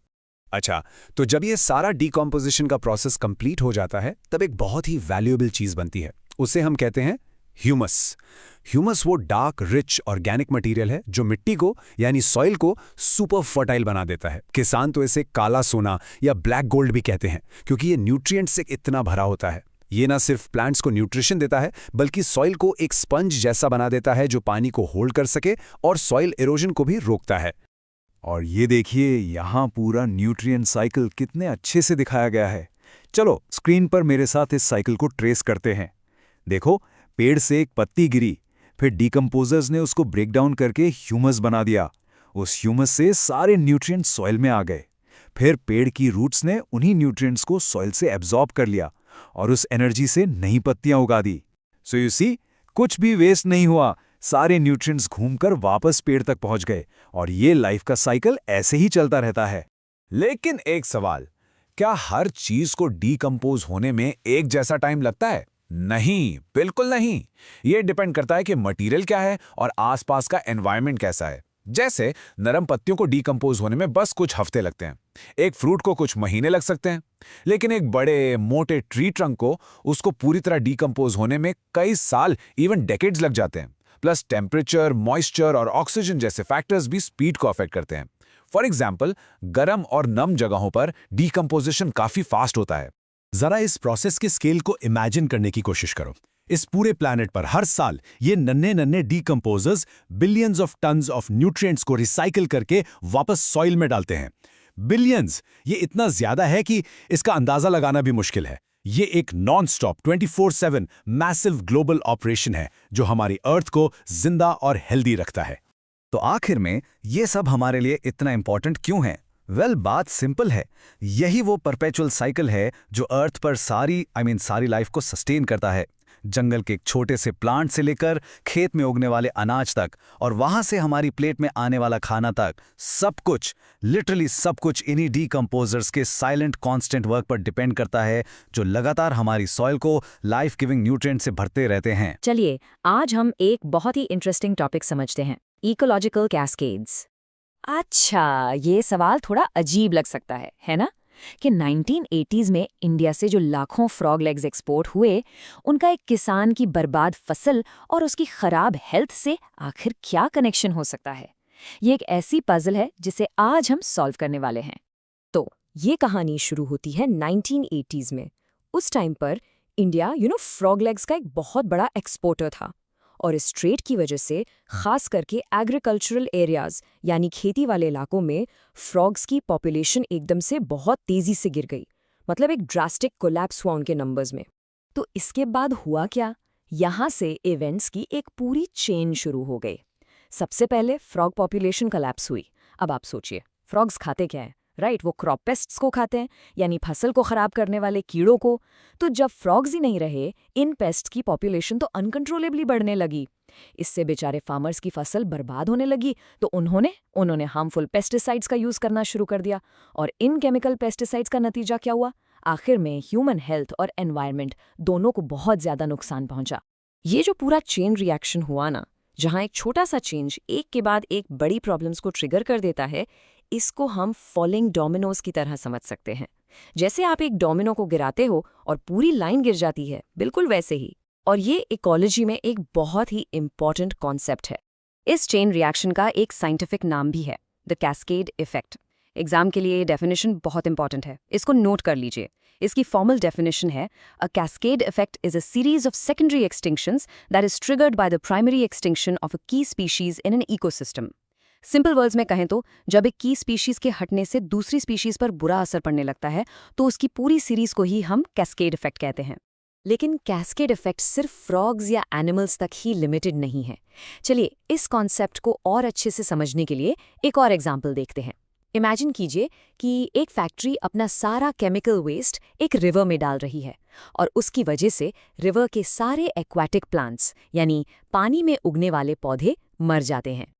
[SPEAKER 1] अच्छा, तो जब ये सारा डीकंपोजिशन का प्रोसेस कंप्लीट हो जाता है, तब एक बहुत ही वैल्यूएबल चीज बनती है। उसे हम कहते हैं ह्यूमस। ह्यूमस वो डार्क रिच ऑर्गेनिक मटेरियल है जो मिट्टी को यानी सॉइल को सुपर फर्टाइल बना देता है। किसान तो इसे काला सोना या ब्लैक गोल्ड भी कहते हैं, क्योंकि ये न्यूट्रिएंट्स से इतना भरा होता है। ये ना सिर्फ प्लांट्स को न्यूट्रिशन देता है, बल्कि सॉइल को एक स्पंज जैसा बना देता है जो पानी को होल्ड कर सके और सॉइल इरोजन को भी रोकता है।
[SPEAKER 5] और ये देखिए, यहाँ पूरा न्यूट्रिएंट साइकिल कितने अच्छे से दिखाया गया है। चलो स्क्रीन पर मेरे साथ इस साइकिल को ट्रेस करते हैं। देखो, पेड़ से एक पत्ती गिरी, फिर डीकंपोजर्स ने उसको ब्रेक डाउन करके ह्यूमस बना दिया। उस ह्यूमस से सारे न्यूट्रिएंट्स सॉइल में आ गए। फिर पेड़ की रूट्स ने उन्हीं न्यूट्रिएंट्स को सॉइल से एब्जॉर्ब कर लिया और उस एनर्जी से नई पत्तियां उगा दी। सो यू सी, कुछ भी वेस्ट नहीं हुआ, सारे न्यूट्रिएंट्स घूमकर वापस पेड़ तक पहुंच गए, और ये लाइफ का साइकिल ऐसे ही चलता रहता है।
[SPEAKER 1] लेकिन एक सवाल, क्या हर चीज को डीकंपोज होने में एक जैसा टाइम लगता है? नहीं, बिल्कुल नहीं। ये डिपेंड करता है कि मटेरियल क्या है और आसपास का एनवायरनमेंट कैसा है। जैसे नरम पत्तियों को डीकंपोज होने में बस कुछ हफ्ते लगते हैं, एक फ्रूट को कुछ महीने लग सकते हैं, लेकिन एक बड़े मोटे ट्री ट्रंक को उसको पूरी तरह डीकंपोज होने में कई साल, इवन डेकेड्स लग जाते हैं। प्लस टेम्परेचर, मॉइस्चर और ऑक्सीजन जैसे फैक्टर्स भी स्पीड को अफेक्ट करते हैं। फॉर एग्जाम्पल, गर्म और नम जगहों पर डीकंपोजिशन काफी फास्ट होता है।
[SPEAKER 3] जरा इस प्रोसेस के स्केल को इमेजिन करने की कोशिश करो। इस पूरे प्लैनेट पर हर साल ये नन्हे नन्हे decomposers billions of tons of nutrients को रिसाइकिल करके वापस सॉइल में डालते हैं। बिलियंस, ये इतना ज्यादा है कि इसका अंदाजा लगाना भी मुश्किल है। ये एक non stop 24/7 massive global operation है जो हमारी अर्थ को जिंदा और हेल्दी रखता है।
[SPEAKER 1] तो आखिर में ये सब हमारे लिए इतना इंपॉर्टेंट क्यों है? बात सिंपल है। यही वो परपेचुअल साइकिल है जो अर्थ पर सारी लाइफ को सस्टेन करता है। जंगल के एक छोटे से प्लांट से लेकर खेत में उगने वाले अनाज तक, और वहां से हमारी प्लेट में आने वाला खाना तक, सब कुछ, लिटरली सब कुछ इन्हीं डीकंपोजर्स के साइलेंट कांस्टेंट वर्क पर डिपेंड करता है, जो लगातार हमारी सॉइल को लाइफ गिविंग न्यूट्रिएंट से भरते रहते हैं।
[SPEAKER 6] चलिए, आज हम एक बहुत ही इंटरेस्टिंग टॉपिक समझते हैं, इकोलॉजिकल कैस्केड्स। अच्छा, ये सवाल थोड़ा अजीब लग सकता है ना? कि 1980s में इंडिया से जो लाखों फ्रॉग लेग्स एक्सपोर्ट हुए, उनका एक किसान की बर्बाद फसल और उसकी खराब हेल्थ से आखिर क्या कनेक्शन हो सकता है? ये एक ऐसी पजल है जिसे आज हम सॉल्व करने वाले हैं।
[SPEAKER 7] तो ये कहानी शुरू होती है 1980s में। उस टाइम पर इंडिया फ्रॉग लेग्स का एक बहुत बड़ा एक्सपोर्टर था, और इस ट्रेड की वजह से खास करके एग्रीकल्चरल एरियाज यानी खेती वाले इलाकों में फ्रॉग्स की पॉपुलेशन एकदम से बहुत तेजी से गिर गई। मतलब एक ड्रास्टिक कोलैप्स हुआ उनके नंबर्स में। तो इसके बाद हुआ क्या? यहाँ से इवेंट्स की एक पूरी चेन शुरू हो गई। सबसे पहले फ्रॉग पॉपुलेशन कोलैप्स हुई। अब आप सोचिए, फ्रॉग्स खाते क्या हैं? राइट, वो क्रॉप पेस्ट्स को खाते हैं, यानी फसल को खराब करने वाले कीड़ों को। तो जब फ्रॉग्स ही नहीं रहे, इन पेस्ट्स की पॉपुलेशन तो अनकंट्रोलेबली बढ़ने लगी। इससे बेचारे फार्मर्स की फसल बर्बाद होने लगी, तो उन्होंने हार्मफुल पेस्टिसाइड्स का यूज करना शुरू कर दिया। और इन केमिकल पेस्टिसाइड्स का नतीजा क्या हुआ? आखिर में ह्यूमन हेल्थ और एनवायरनमेंट दोनों को बहुत ज्यादा नुकसान पहुंचा। ये जो पूरा चेन रिएक्शन हुआ ना, जहां एक छोटा सा चेंज एक के बाद एक बड़ी प्रॉब्लम्स को ट्रिगर कर देता है, इसको हम फॉलिंग डोमिनोज की तरह समझ सकते हैं। जैसे आप एक डोमिनो को गिराते हो और पूरी लाइन गिर जाती है, बिल्कुल वैसे ही। और ये इकोलॉजी में एक बहुत ही इंपॉर्टेंट कॉन्सेप्ट है। इस चेन रिएक्शन का एक साइंटिफिक नाम भी है, द कैस्केड इफेक्ट। एग्जाम के लिए ये डेफिनेशन बहुत इंपॉर्टेंट है, इसको नोट कर लीजिए। इसकी फॉर्मल डेफिनेशन है, a cascade effect is a series of secondary extinctions that is triggered by the primary extinction of a key species in an ecosystem. Simple words में कहें तो जब एक की स्पीशीज के हटने से दूसरी स्पीशीज पर बुरा असर पड़ने लगता है, तो उसकी पूरी सीरीज को ही हम कैस्केड इफेक्ट कहते हैं। लेकिन कैस्केड इफेक्ट सिर्फ फ्रॉग्स या एनिमल्स तक ही लिमिटेड नहीं है। चलिए इस कॉन्सेप्ट को और अच्छे से समझने के लिए एक और एग्जाम्पल देखते हैं। इमेजिन कीजिए कि एक फैक्ट्री अपना सारा केमिकल वेस्ट एक रिवर में डाल रही है, और उसकी वजह से रिवर के सारे एक्वाटिक प्लांट्स यानी पानी में उगने वाले पौधे मर जाते हैं।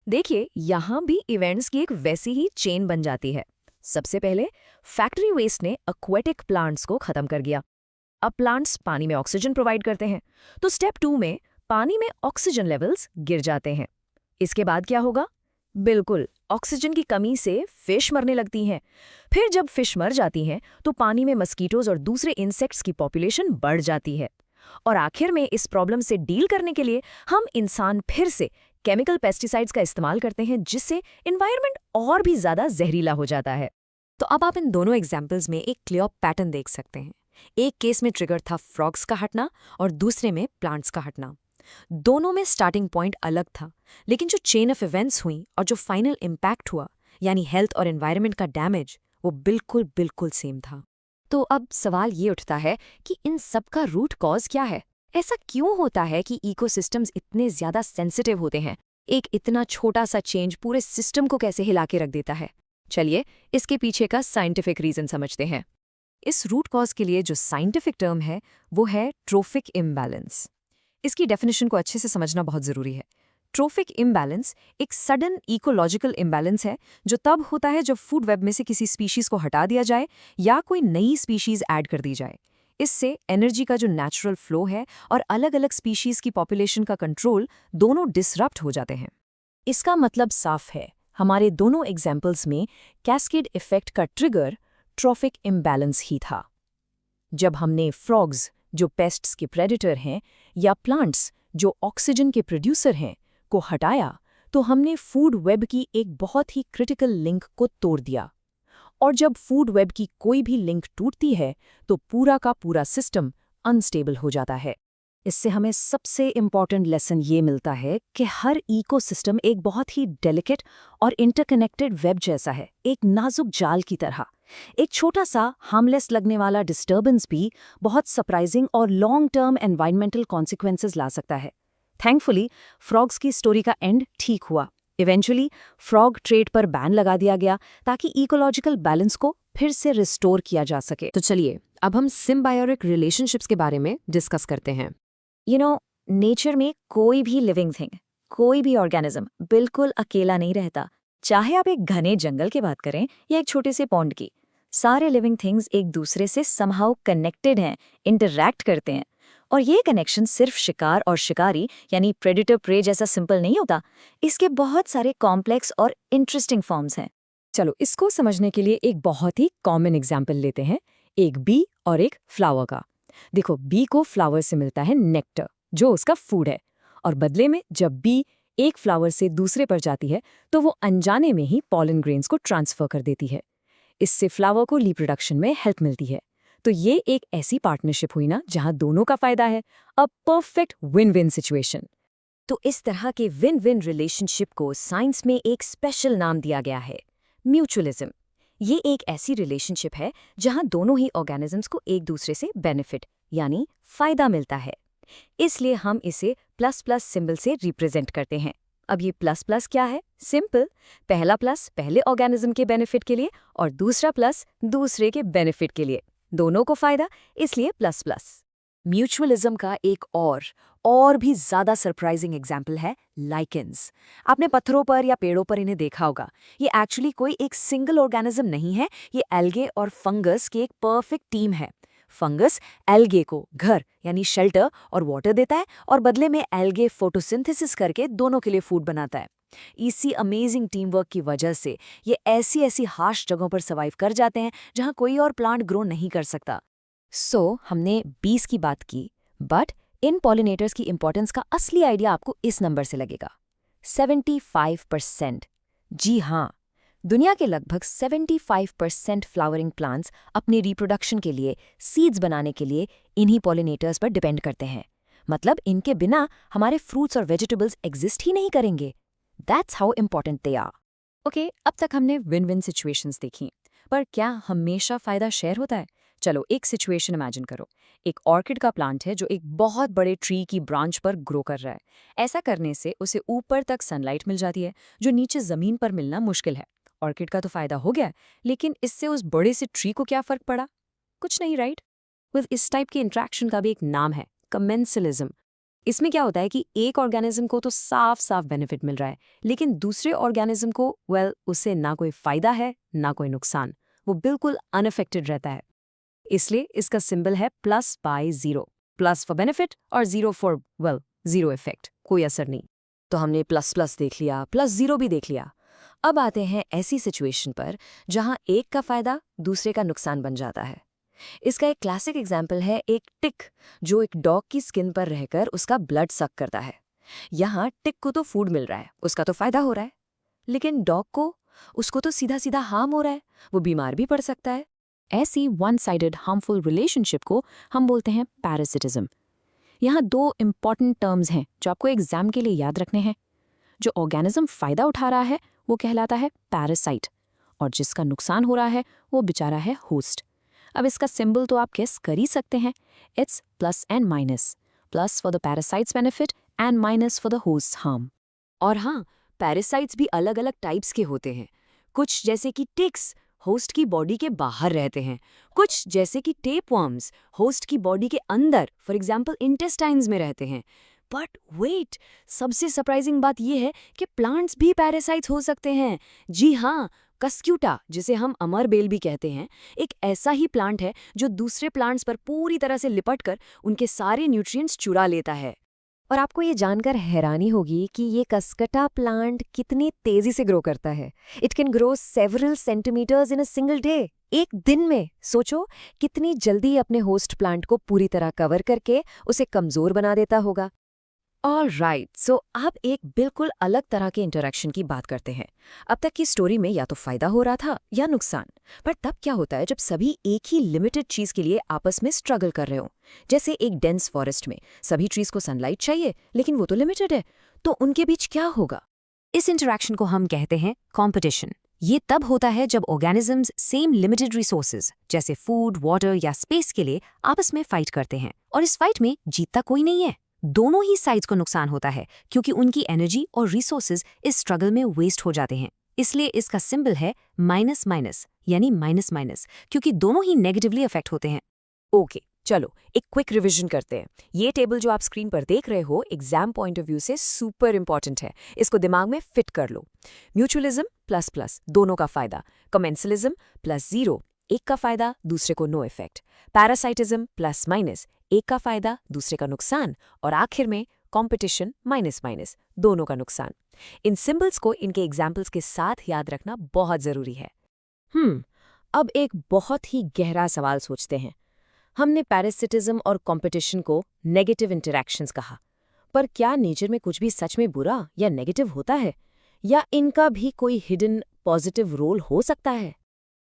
[SPEAKER 7] देखिए, यहाँ भी इवेंट्स की एक वैसी ही चेन बन जाती है। सबसे पहले फैक्ट्री वेस्ट ने एक्वाटिक प्लांट्स को खत्म कर दिया। अब प्लांट्स पानी में ऑक्सीजन प्रोवाइड करते हैं, तो स्टेप 2 में पानी में ऑक्सीजन लेवल्स गिर जाते हैं। इसके बाद क्या होगा? बिल्कुल, ऑक्सीजन की कमी से फिश मरने लगती हैं। फिर जब फिश मर जाती हैं, तो पानी में मस्कीटोज और दूसरे इंसेक्ट्स की पॉपुलेशन बढ़ जाती है। और आखिर में इस प्रॉब्लम से डील करने के लिए हम इंसान फिर से केमिकल पेस्टिसाइड्स का इस्तेमाल करते हैं, जिससे एनवायरनमेंट और भी ज्यादा जहरीला हो जाता है। तो अब आप इन दोनों एग्जाम्पल्स में एक क्लियर पैटर्न देख सकते हैं। एक केस में ट्रिगर था फ्रॉग्स का हटना और दूसरे में प्लांट्स का हटना। दोनों में स्टार्टिंग पॉइंट अलग था, लेकिन जो चेन ऑफ इवेंट्स हुई और जो फाइनल इम्पैक्ट हुआ यानी हेल्थ और एनवायरनमेंट का डैमेज, वो बिल्कुल सेम था। तो अब सवाल ये उठता है कि इन सब का रूट कॉज क्या है? ऐसा क्यों होता है कि इकोसिस्टम्स इतने ज्यादा सेंसिटिव होते हैं? एक इतना छोटा सा चेंज पूरे सिस्टम को कैसे हिला के रख देता है? चलिए इसके पीछे का साइंटिफिक रीजन समझते हैं। इस रूट कॉज के लिए जो साइंटिफिक टर्म है वो है ट्रोफिक इम्बैलेंस। इसकी डेफिनेशन को अच्छे से समझना बहुत जरूरी है। ट्रोफिक इम्बैलेंस एक सडन इकोलॉजिकल इम्बैलेंस है जो तब होता है जब फूड वेब में से किसी स्पीशीज को हटा दिया जाए या कोई नई स्पीशीज ऐड कर दी जाए। इससे एनर्जी का जो नेचुरल फ्लो है और अलग अलग स्पीशीज की पॉपुलेशन का कंट्रोल दोनों डिसरप्ट हो जाते हैं। इसका मतलब साफ है, हमारे दोनों एग्जाम्पल्स में कैस्केड इफेक्ट का ट्रिगर ट्रोफिक इम्बैलेंस ही था। जब हमने फ्रॉग्स जो पेस्ट्स के प्रेडेटर हैं या प्लांट्स जो ऑक्सीजन के प्रोड्यूसर हैं को हटाया, तो हमने फूड वेब की एक बहुत ही क्रिटिकल लिंक को तोड़ दिया। और जब फूड वेब की कोई भी लिंक टूटती है, तो पूरा का पूरा सिस्टम अनस्टेबल हो जाता है। इससे हमें सबसे इम्पॉर्टेंट लेसन ये मिलता है कि हर इकोसिस्टम एक बहुत ही डेलिकेट और इंटरकनेक्टेड वेब जैसा है, एक नाजुक जाल की तरह। एक छोटा सा हार्मलेस लगने वाला डिस्टर्बेंस भी बहुत सरप्राइजिंग और लॉन्ग टर्म एनवायरमेंटल कॉन्सिक्वेंसेस ला सकता है। थैंकफुली फ्रॉग्स की स्टोरी का एंड ठीक हुआ। इवेंचुअली फ्रॉग ट्रेड पर बैन लगा दिया गया ताकि इकोलॉजिकल बैलेंस को फिर से रिस्टोर किया जा सके। तो चलिए अब हम सिम्बायोटिक रिलेशनशिप्स के बारे में डिस्कस करते हैं।
[SPEAKER 6] नेचर में कोई भी लिविंग थिंग, कोई भी ऑर्गेनिज्म बिल्कुल अकेला नहीं रहता। चाहे आप एक घने जंगल की बात करें या एक छोटे से पॉन्ड की, सारे लिविंग थिंग्स एक दूसरे से समहाउ कनेक्टेड हैं, इंटरैक्ट करते हैं। और ये कनेक्शन सिर्फ शिकार और शिकारी यानी प्रेडेटर प्रे जैसा सिंपल नहीं होता। इसके बहुत सारे कॉम्प्लेक्स और इंटरेस्टिंग फॉर्म्स हैं। चलो इसको समझने के लिए एक बहुत ही कॉमन एग्जाम्पल लेते हैं, एक बी और एक फ्लावर का। देखो, बी को फ्लावर से मिलता है नेक्टर, जो उसका फूड है, और बदले में जब बी एक फ्लावर से दूसरे पर जाती है तो वो अनजाने में ही पॉलन ग्रेन्स को ट्रांसफर कर देती है। इससे फ्लावर को रिप्रोडक्शन में हेल्प मिलती है। तो ये एक ऐसी पार्टनरशिप हुई ना जहां दोनों का फायदा है, a perfect win win situation. तो इस तरह के विन विन रिलेशनशिप को साइंस में एक स्पेशल नाम दिया गया है, म्यूचुअलिज्म। ये एक ऐसी रिलेशनशिप है जहां दोनों ही ऑर्गेनिजम्स को एक दूसरे से बेनिफिट यानी फायदा मिलता है। इसलिए हम इसे प्लस प्लस सिंबल से रिप्रेजेंट करते हैं। अब ये प्लस प्लस क्या है? सिंपल, पहला प्लस पहले ऑर्गेनिज्म के बेनिफिट के लिए और दूसरा प्लस दूसरे के बेनिफिट के लिए, दोनों को फायदा, इसलिए प्लस प्लस। म्यूचुअलिज्म का एक और भी ज्यादा सरप्राइजिंग एग्जाम्पल है लाइकेंस। आपने पत्थरों पर या पेड़ों पर इन्हें देखा होगा। ये एक्चुअली कोई एक सिंगल ऑर्गेनिज्म नहीं है, ये एल्गे और फंगस की एक परफेक्ट टीम है। फंगस एल्गे को घर यानी शेल्टर और वाटर देता है, और बदले में एल्गे फोटोसिंथेसिस करके दोनों के लिए फूड बनाता है। इसी अमेजिंग टीम वर्क की वजह से ये ऐसी हार्श जगहों पर सर्वाइव कर जाते हैं जहां कोई और प्लांट ग्रो नहीं कर सकता। हमने 20 की बात की, बट इन पॉलिनेटर्स की इंपॉर्टेंस का असली आइडिया आपको इस नंबर से लगेगा, 75%। जी हाँ, दुनिया के लगभग 75% फ्लावरिंग प्लांट्स अपने रिप्रोडक्शन के लिए, सीड्स बनाने के लिए इन्हीं पॉलिनेटर्स पर डिपेंड करते हैं। मतलब इनके बिना हमारे फ्रूट्स और वेजिटेबल्स एग्जिस्ट ही नहीं करेंगे। That's how important they are. Okay, अब तक हमने विन विन सिचुएशंस देखी, पर क्या हमेशा फायदा शेयर होता है? चलो एक सिचुएशन इमेजिन करो। एक ऑर्किड का प्लांट है जो एक बहुत बड़े ट्री की ब्रांच पर ग्रो कर रहा है। ऐसा करने से उसे ऊपर तक सनलाइट मिल जाती है, जो नीचे जमीन पर मिलना मुश्किल है। ऑर्किड का तो फायदा हो गया, लेकिन इससे उस बड़े से ट्री को क्या फर्क पड़ा? कुछ नहीं, राइट? विद इस टाइप के इंट्रैक्शन का भी एक नाम है, कमेंसलिज्म। इसमें क्या होता है कि एक ऑर्गेनिज्म को तो साफ साफ बेनिफिट मिल रहा है, लेकिन दूसरे ऑर्गेनिज्म को उससे ना कोई फायदा है ना कोई नुकसान, वो बिल्कुल अनअफेक्टेड रहता है। इसलिए इसका सिंबल है +/0, प्लस फॉर बेनिफिट और 0 फॉर जीरो इफेक्ट, कोई असर नहीं। तो हमने प्लस प्लस देख लिया, +0 भी देख लिया। अब आते हैं ऐसी सिचुएशन पर जहां एक का फायदा दूसरे का नुकसान बन जाता है। इसका एक क्लासिक एग्जाम्पल है एक टिक, जो एक डॉग की स्किन पर रहकर उसका ब्लड सक करता है। यहाँ टिक को तो फूड मिल रहा है, उसका तो फायदा हो रहा है, लेकिन डॉग को, उसको तो सीधा सीधा हार्म हो रहा है, वो बीमार भी पड़ सकता है। ऐसी वन साइडेड हार्मफुल रिलेशनशिप को हम बोलते हैं पैरासिटिज्म। यहाँ 2 इंपॉर्टेंट टर्म्स हैं जो आपको एग्जाम के लिए याद रखने हैं। जो ऑर्गेनिज्म फायदा उठा रहा है वो कहलाता है पैरासाइट, और जिसका नुकसान हो रहा है वो बेचारा है होस्ट। अब इसका सिंबल तो आप गेस कर ही सकते हैं, it's plus and minus, plus for the parasites benefit and minus for the host harm. और हाँ, पैरासाइट्स भी अलग अलग टाइप्स के होते हैं। कुछ जैसे कि टिक्स होस्ट की बॉडी के बाहर रहते हैं, कुछ जैसे कि टेपवर्म्स होस्ट की बॉडी के अंदर, फॉर एग्जाम्पल इंटेस्टाइन्स में रहते हैं। बट वेट, सबसे सरप्राइजिंग बात यह है कि प्लांट्स भी पैरासाइट्स हो सकते हैं। जी हाँ, कस्क्यूटा, जिसे हम अमर बेल भी कहते हैं, एक ऐसा ही प्लांट है जो दूसरे प्लांट्स पर पूरी तरह से लिपटकर उनके सारे न्यूट्रिएंट्स चुरा लेता है। और आपको ये जानकर हैरानी होगी कि ये कस्कटा प्लांट कितनी तेजी से ग्रो करता है। It can grow several centimetres in a single day, एक दिन में। सोचो कितनी जल्दी अपने होस्ट प्लांट को पूरी तरह कवर करके उसे कमजोर बना देता होगा। ऑल राइट, सो अब एक बिल्कुल अलग तरह के इंटरेक्शन की बात करते हैं। अब तक की स्टोरी में या तो फायदा हो रहा था या नुकसान, पर तब क्या होता है जब सभी एक ही लिमिटेड चीज के लिए आपस में स्ट्रगल कर रहे हो। जैसे एक डेंस फॉरेस्ट में सभी ट्रीज को सनलाइट चाहिए, लेकिन वो तो लिमिटेड है, तो उनके बीच क्या होगा? इस इंटरेक्शन को हम कहते हैं कॉम्पिटिशन। ये तब होता है जब ऑर्गेनिजम्स सेम लिमिटेड रिसोर्सेज जैसे फूड, वाटर या स्पेस के लिए आपस में फाइट करते हैं, और इस फाइट में जीतता कोई नहीं है। दोनों ही साइड्स को नुकसान होता है, क्योंकि उनकी एनर्जी और रिसोर्सेज इस स्ट्रगल में वेस्ट हो जाते हैं। इसलिए इसका सिंबल है -, यानी माइनस, क्योंकि दोनों ही नेगेटिवली अफेक्ट होते हैं। ओके, चलो एक क्विक रिवीजन करते हैं। ये टेबल जो आप स्क्रीन पर देख रहे हो एग्जाम पॉइंट ऑफ व्यू से सुपर इंपॉर्टेंट है, इसको दिमाग में फिट कर लो। म्यूचुअलिज्म ++, दोनों का फायदा। कमेंसलिज्म +0, एक का फायदा दूसरे को नो इफेक्ट। पैरासाइटिज्म +-, एक का फायदा दूसरे का नुकसान। और आखिर में कंपटीशन माइनस माइनस दोनों का नुकसान। इन सिंबल्स को इनके एग्जाम्पल्स के साथ याद रखना बहुत ज़रूरी है। अब एक बहुत ही गहरा सवाल सोचते हैं। हमने पैरासिटिज्म और कंपटीशन को नेगेटिव इंटरैक्शंस कहा, पर क्या नेचर में कुछ भी सच में बुरा या नेगेटिव होता है, या इनका भी कोई हिडन पॉजिटिव रोल हो सकता है?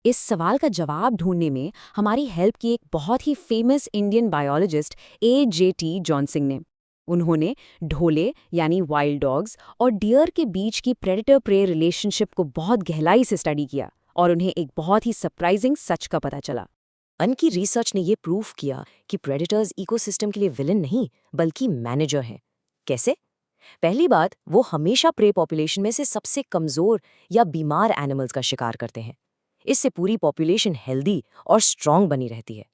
[SPEAKER 6] इस सवाल का जवाब ढूंढने में हमारी हेल्प की एक बहुत ही famous Indian biologist A.J.T. Johnson ने। उन्होंने ढोले यानी वाइल्ड डॉग्स और डियर के बीच की प्रेडेटर प्रे रिलेशनशिप को बहुत गहराई से स्टडी किया और उन्हें एक बहुत ही सरप्राइजिंग सच का पता चला। उनकी रिसर्च ने ये प्रूव किया कि प्रेडेटर्स इकोसिस्टम के लिए विलन नहीं बल्कि मैनेजर हैं। कैसे? पहली बात, वो हमेशा प्रे पॉपुलेशन में से सबसे कमजोर या बीमार एनिमल्स का शिकार करते हैं। इससे पूरी पॉपुलेशन हेल्दी और स्ट्रांग बनी रहती है।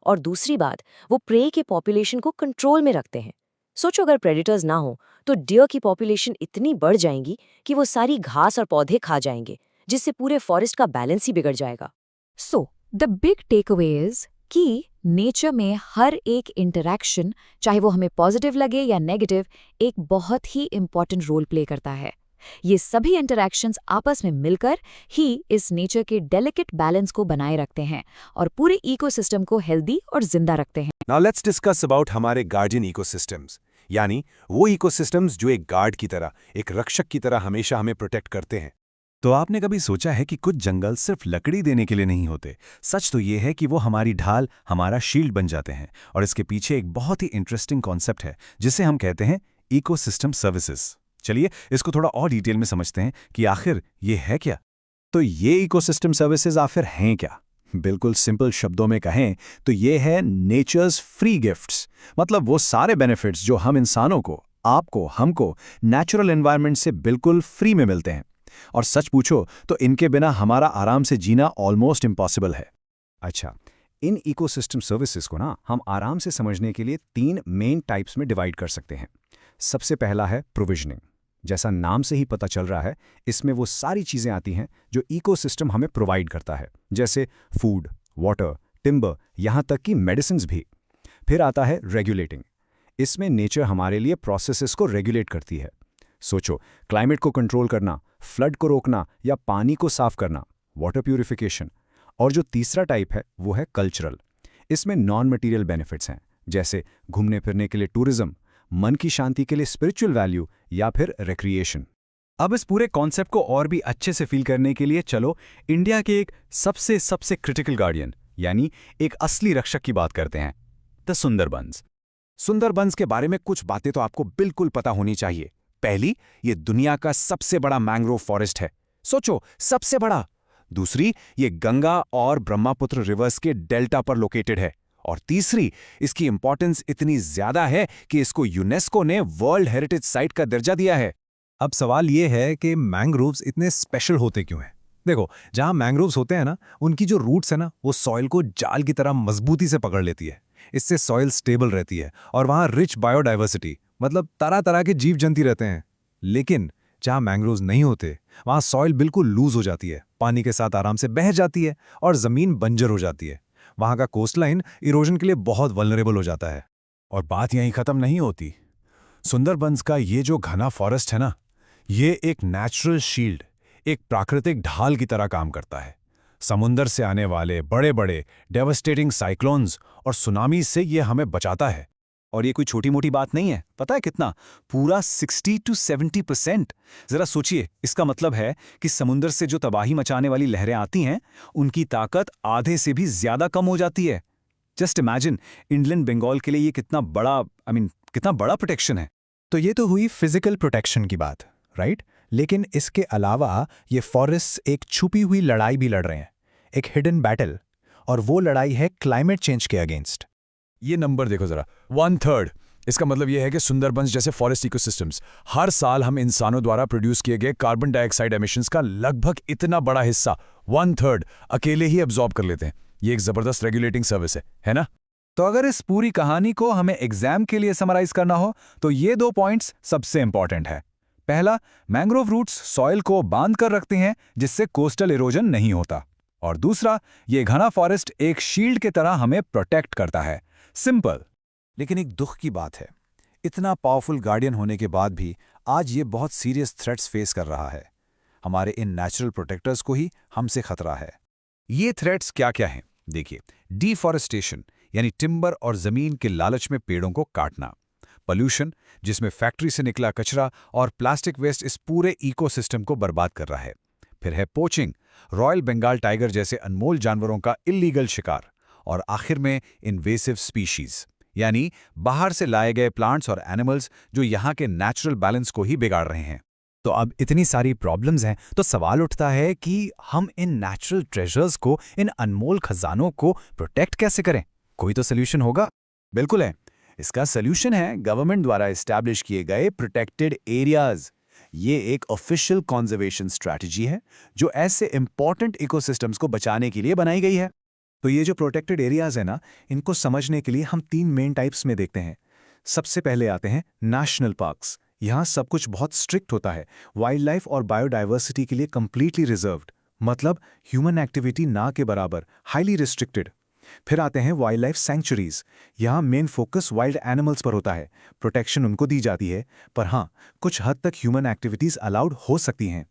[SPEAKER 6] और दूसरी बात, वो प्रे के पॉपुलेशन को कंट्रोल में रखते हैं। सोचो, अगर प्रेडेटर्स ना हो तो डियर की पॉपुलेशन इतनी बढ़ जाएंगी कि वो सारी घास और पौधे खा जाएंगे, जिससे पूरे फॉरेस्ट का बैलेंस ही बिगड़ जाएगा।
[SPEAKER 9] So the big takeaway is कि नेचर में हर एक इंटरैक्शन, चाहे वो हमें पॉजिटिव लगे या नेगेटिव, एक बहुत ही इंपॉर्टेंट रोल प्ले करता है। ये सभी इंटरैक्शंस आपस में मिलकर ही इस नेचर के डेलिकेट बैलेंस को बनाए रखते हैं और पूरे इकोसिस्टम को हेल्दी और जिंदा रखते हैं।
[SPEAKER 5] नाउ लेट्स डिस्कस अबाउट हमारे गार्डियन इकोसिस्टम्स, यानी वो इकोसिस्टम्स जो एक गार्ड की तरह, एक रक्षक की तरह हमेशा हमें प्रोटेक्ट करते हैं।
[SPEAKER 1] तो आपने कभी सोचा है कि कुछ जंगल सिर्फ लकड़ी देने के लिए नहीं होते? सच तो ये है कि वो हमारी ढाल, हमारा शील्ड बन जाते हैं। और इसके पीछे एक बहुत ही इंटरेस्टिंग कॉन्सेप्ट है जिसे हम कहते हैं इकोसिस्टम सर्विसेज। चलिए इसको थोड़ा और डिटेल में समझते हैं कि आखिर ये है क्या। तो ये इकोसिस्टम सर्विसेज आखिर हैं क्या? बिल्कुल सिंपल शब्दों में कहें तो ये है नेचर्स फ्री गिफ्ट्स। मतलब वो सारे बेनिफिट्स जो हम इंसानों को, आपको, हमको नेचुरल एनवायरनमेंट से बिल्कुल फ्री में मिलते हैं। और सच पूछो तो इनके बिना हमारा आराम से जीना ऑलमोस्ट इम्पॉसिबल है। अच्छा, इन इकोसिस्टम सर्विसेज को ना हम आराम से समझने के लिए 3 मेन टाइप्स में डिवाइड कर सकते हैं। सबसे पहला है प्रोविजनिंग। जैसा नाम से ही पता चल रहा है, इसमें वो सारी चीज़ें आती हैं जो इकोसिस्टम हमें प्रोवाइड करता है, जैसे फूड, वाटर, टिम्बर, यहाँ तक कि मेडिसिन्स भी। फिर आता है रेगुलेटिंग। इसमें नेचर हमारे लिए प्रोसेसेस को रेगुलेट करती है। सोचो, क्लाइमेट को कंट्रोल करना, फ्लड को रोकना या पानी को साफ करना, वाटर प्यूरिफिकेशन। और जो तीसरा टाइप है वो है कल्चरल। इसमें नॉन मटीरियल बेनिफिट्स हैं, जैसे घूमने फिरने के लिए टूरिज्म, मन की शांति के लिए स्पिरिचुअल वैल्यू या फिर रिक्रिएशन।
[SPEAKER 2] अब इस पूरे कॉन्सेप्ट को और भी अच्छे से फील करने के लिए चलो इंडिया के एक सबसे क्रिटिकल गार्डियन, यानी एक असली रक्षक की बात करते हैं, द सुंदरबंस।
[SPEAKER 5] सुंदरबंस के बारे में कुछ बातें तो आपको बिल्कुल पता होनी चाहिए। पहली, ये दुनिया का सबसे बड़ा मैंग्रोव फॉरेस्ट है। सोचो, सबसे बड़ा। दूसरी, ये गंगा और ब्रह्मपुत्र रिवर्स के डेल्टा पर लोकेटेड है। और तीसरी, इसकी इंपॉर्टेंस इतनी ज्यादा है कि इसको यूनेस्को ने वर्ल्ड हेरिटेज साइट का दर्जा दिया है।
[SPEAKER 3] अब सवाल ये है कि मैंग्रोव्स इतने स्पेशल होते क्यों हैं? देखो, जहां मैंग्रोव्स होते हैं ना, उनकी जो रूट्स है ना, वो सॉइल को जाल की तरह मजबूती से पकड़ लेती है। इससे सॉइल स्टेबल रहती है और वहां रिच बायोडाइवर्सिटी, मतलब तरह तरह के जीव जंतु रहते हैं। लेकिन जहां मैंग्रोव्स नहीं होते, वहां सॉइल बिल्कुल लूज हो जाती है, पानी के साथ आराम से बह जाती है और जमीन बंजर हो जाती है। वहां का कोस्टलाइन इरोजन के लिए बहुत वल्नरेबल हो जाता है।
[SPEAKER 5] और बात यहीं खत्म नहीं होती। सुंदरबंस का ये जो घना फॉरेस्ट है ना, ये एक नेचुरल शील्ड, एक प्राकृतिक ढाल की तरह काम करता है। समुंदर से आने वाले बड़े बड़े डेवास्टेटिंग साइक्लोन्स और सुनामी से ये हमें बचाता है।
[SPEAKER 2] और ये कोई छोटी मोटी बात नहीं है, पता है कितना? पूरा 60 to 70%। जरा सोचिए, इसका मतलब है कि समुंदर से जो तबाही मचाने वाली लहरें आती हैं, उनकी ताकत आधे से भी ज्यादा कम हो जाती है। जस्ट इमेजिन, इंडियन बंगाल के लिए ये कितना बड़ा प्रोटेक्शन है।
[SPEAKER 3] तो ये तो हुई फिजिकल प्रोटेक्शन की बात, राइट? लेकिन इसके अलावा ये फॉरेस्ट एक छुपी हुई लड़ाई भी लड़ रहे हैं, एक हिडन बैटल। और वो लड़ाई है क्लाइमेट चेंज के अगेंस्ट।
[SPEAKER 5] ये नंबर देखो जरा, 1/3। इसका मतलब यह है कि सुंदरबंस जैसे फॉरेस्ट इकोसिस्टम्स हर साल हम इंसानों द्वारा प्रोड्यूस किए गए कार्बन डाइऑक्साइड एमिशंस का लगभग इतना बड़ा हिस्सा, 1/3, अकेले ही एब्जॉर्ब कर लेते हैं। ये एक जबरदस्त रेगुलेटिंग सर्विस है ना?
[SPEAKER 2] तो अगर इस पूरी कहानी को हमें एग्जाम के लिए समराइज करना हो तो ये 2 पॉइंट्स सबसे इंपॉर्टेंट है। पहला, मैंग्रोव रूट्स सॉइल को बांध कर रखते हैं जिससे कोस्टल इरोजन नहीं होता। और दूसरा, ये घना फॉरेस्ट एक शील्ड की तरह हमें प्रोटेक्ट करता है। सिंपल।
[SPEAKER 5] लेकिन एक दुख की बात है,
[SPEAKER 2] इतना पावरफुल गार्डियन होने के बाद भी आज ये बहुत सीरियस थ्रेट्स फेस कर रहा है। हमारे इन नेचुरल प्रोटेक्टर्स को ही हमसे खतरा है।
[SPEAKER 1] ये थ्रेट्स क्या क्या हैं? देखिए, डिफॉरेस्टेशन यानी टिम्बर और जमीन के लालच में पेड़ों को काटना, पोल्यूशन जिसमें फैक्ट्री से निकला कचरा और प्लास्टिक वेस्ट इस पूरे इकोसिस्टम को बर्बाद कर रहा है। फिर है पोचिंग, रॉयल बंगाल टाइगर जैसे अनमोल जानवरों का इल्लीगल शिकार, और आखिर में इन्वेसिव स्पीशीज यानी बाहर से लाए गए प्लांट्स और एनिमल्स जो यहाँ के नेचुरल बैलेंस को ही बिगाड़ रहे हैं।
[SPEAKER 8] तो अब इतनी सारी प्रॉब्लम्स हैं, तो सवाल उठता है कि हम इन नेचुरल ट्रेजर्स को, इन अनमोल खजानों को प्रोटेक्ट कैसे करें? कोई तो सोल्यूशन होगा।
[SPEAKER 5] बिल्कुल है। इसका सोल्यूशन है गवर्नमेंट द्वारा एस्टैब्लिश किए गए प्रोटेक्टेड एरियाज। ये एक ऑफिशियल कंजर्वेशन स्ट्रैटेजी है जो ऐसे इंपॉर्टेंट इकोसिस्टम्स को बचाने के लिए बनाई गई है। तो ये जो प्रोटेक्टेड एरियाज है ना, इनको समझने के लिए हम 3 मेन टाइप्स में देखते हैं। सबसे पहले आते हैं नेशनल पार्क्स। यहाँ सब कुछ बहुत स्ट्रिक्ट होता है, वाइल्ड लाइफ और बायोडाइवर्सिटी के लिए कंप्लीटली रिजर्व्ड, मतलब ह्यूमन एक्टिविटी ना के बराबर, हाईली रिस्ट्रिक्टेड। फिर आते हैं वाइल्ड लाइफ सैंक्चुरीज। यहाँ मेन फोकस वाइल्ड एनिमल्स पर होता है, प्रोटेक्शन उनको दी जाती है, पर हाँ, कुछ हद तक ह्यूमन एक्टिविटीज अलाउड हो सकती हैं।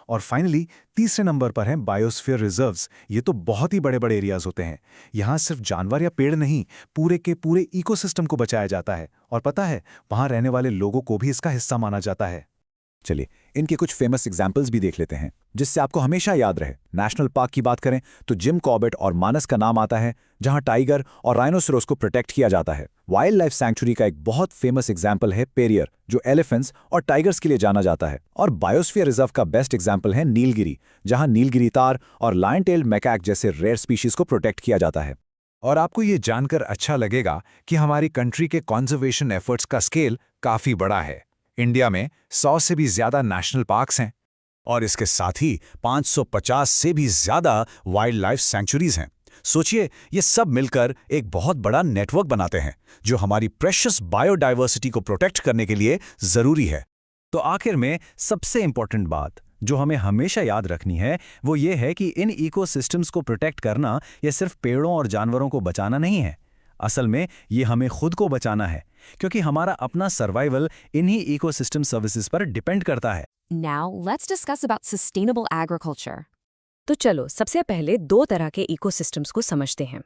[SPEAKER 5] और फाइनली तीसरे नंबर पर हैं बायोस्फीयर रिजर्व्स। ये तो बहुत ही बड़े बड़े एरियाज होते हैं। यहाँ सिर्फ जानवर या पेड़ नहीं, पूरे के पूरे इकोसिस्टम को बचाया जाता है, और पता है, वहाँ रहने वाले लोगों को भी इसका हिस्सा माना जाता है।
[SPEAKER 2] चलिए, इनके कुछ फेमस एग्जाम्पल्स भी देख लेते हैं जिससे आपको हमेशा याद रहे। नेशनल पार्क की बात करें तो जिम कॉर्बेट और मानस का नाम आता है, जहां टाइगर और राइनोसोरस को प्रोटेक्ट किया जाता है। वाइल्ड लाइफ सैंक्चुरी का एक बहुत फेमस एग्जाम्पल है पेरियर, जो एलिफेंट्स और टाइगर्स के लिए जाना जाता है। और बायोस्फीयर रिजर्व का बेस्ट एग्जाम्पल है नीलगिरी, जहां नीलगिरी तार और लायन टेल्ड मैकैक जैसे रेयर स्पीशीज को प्रोटेक्ट किया जाता है।
[SPEAKER 1] और आपको ये जानकर अच्छा लगेगा कि हमारी कंट्री के कॉन्जर्वेशन एफर्ट्स का स्केल काफी बड़ा है। इंडिया में 100 से भी ज्यादा नेशनल पार्क्स हैं, और इसके साथ ही 550 से भी ज्यादा वाइल्ड लाइफ सैंक्चुरीज हैं। सोचिए, ये सब मिलकर एक बहुत बड़ा नेटवर्क बनाते हैं जो हमारी प्रेशियस बायोडाइवर्सिटी को प्रोटेक्ट करने के लिए जरूरी है।
[SPEAKER 8] तो आखिर में सबसे इंपॉर्टेंट बात जो हमें हमेशा याद रखनी है वो ये है कि इन इकोसिस्टम्स को प्रोटेक्ट करना ये सिर्फ पेड़ों और जानवरों को बचाना नहीं है। असल में ये हमें खुद को बचाना है, क्योंकि हमारा अपना सर्वाइवल इन्हीं इकोसिस्टम सर्विसेज पर डिपेंड करता है।
[SPEAKER 7] Now let's discuss about sustainable agriculture.
[SPEAKER 6] तो चलो सबसे पहले 2 तरह के इकोसिस्टम्स को समझते हैं।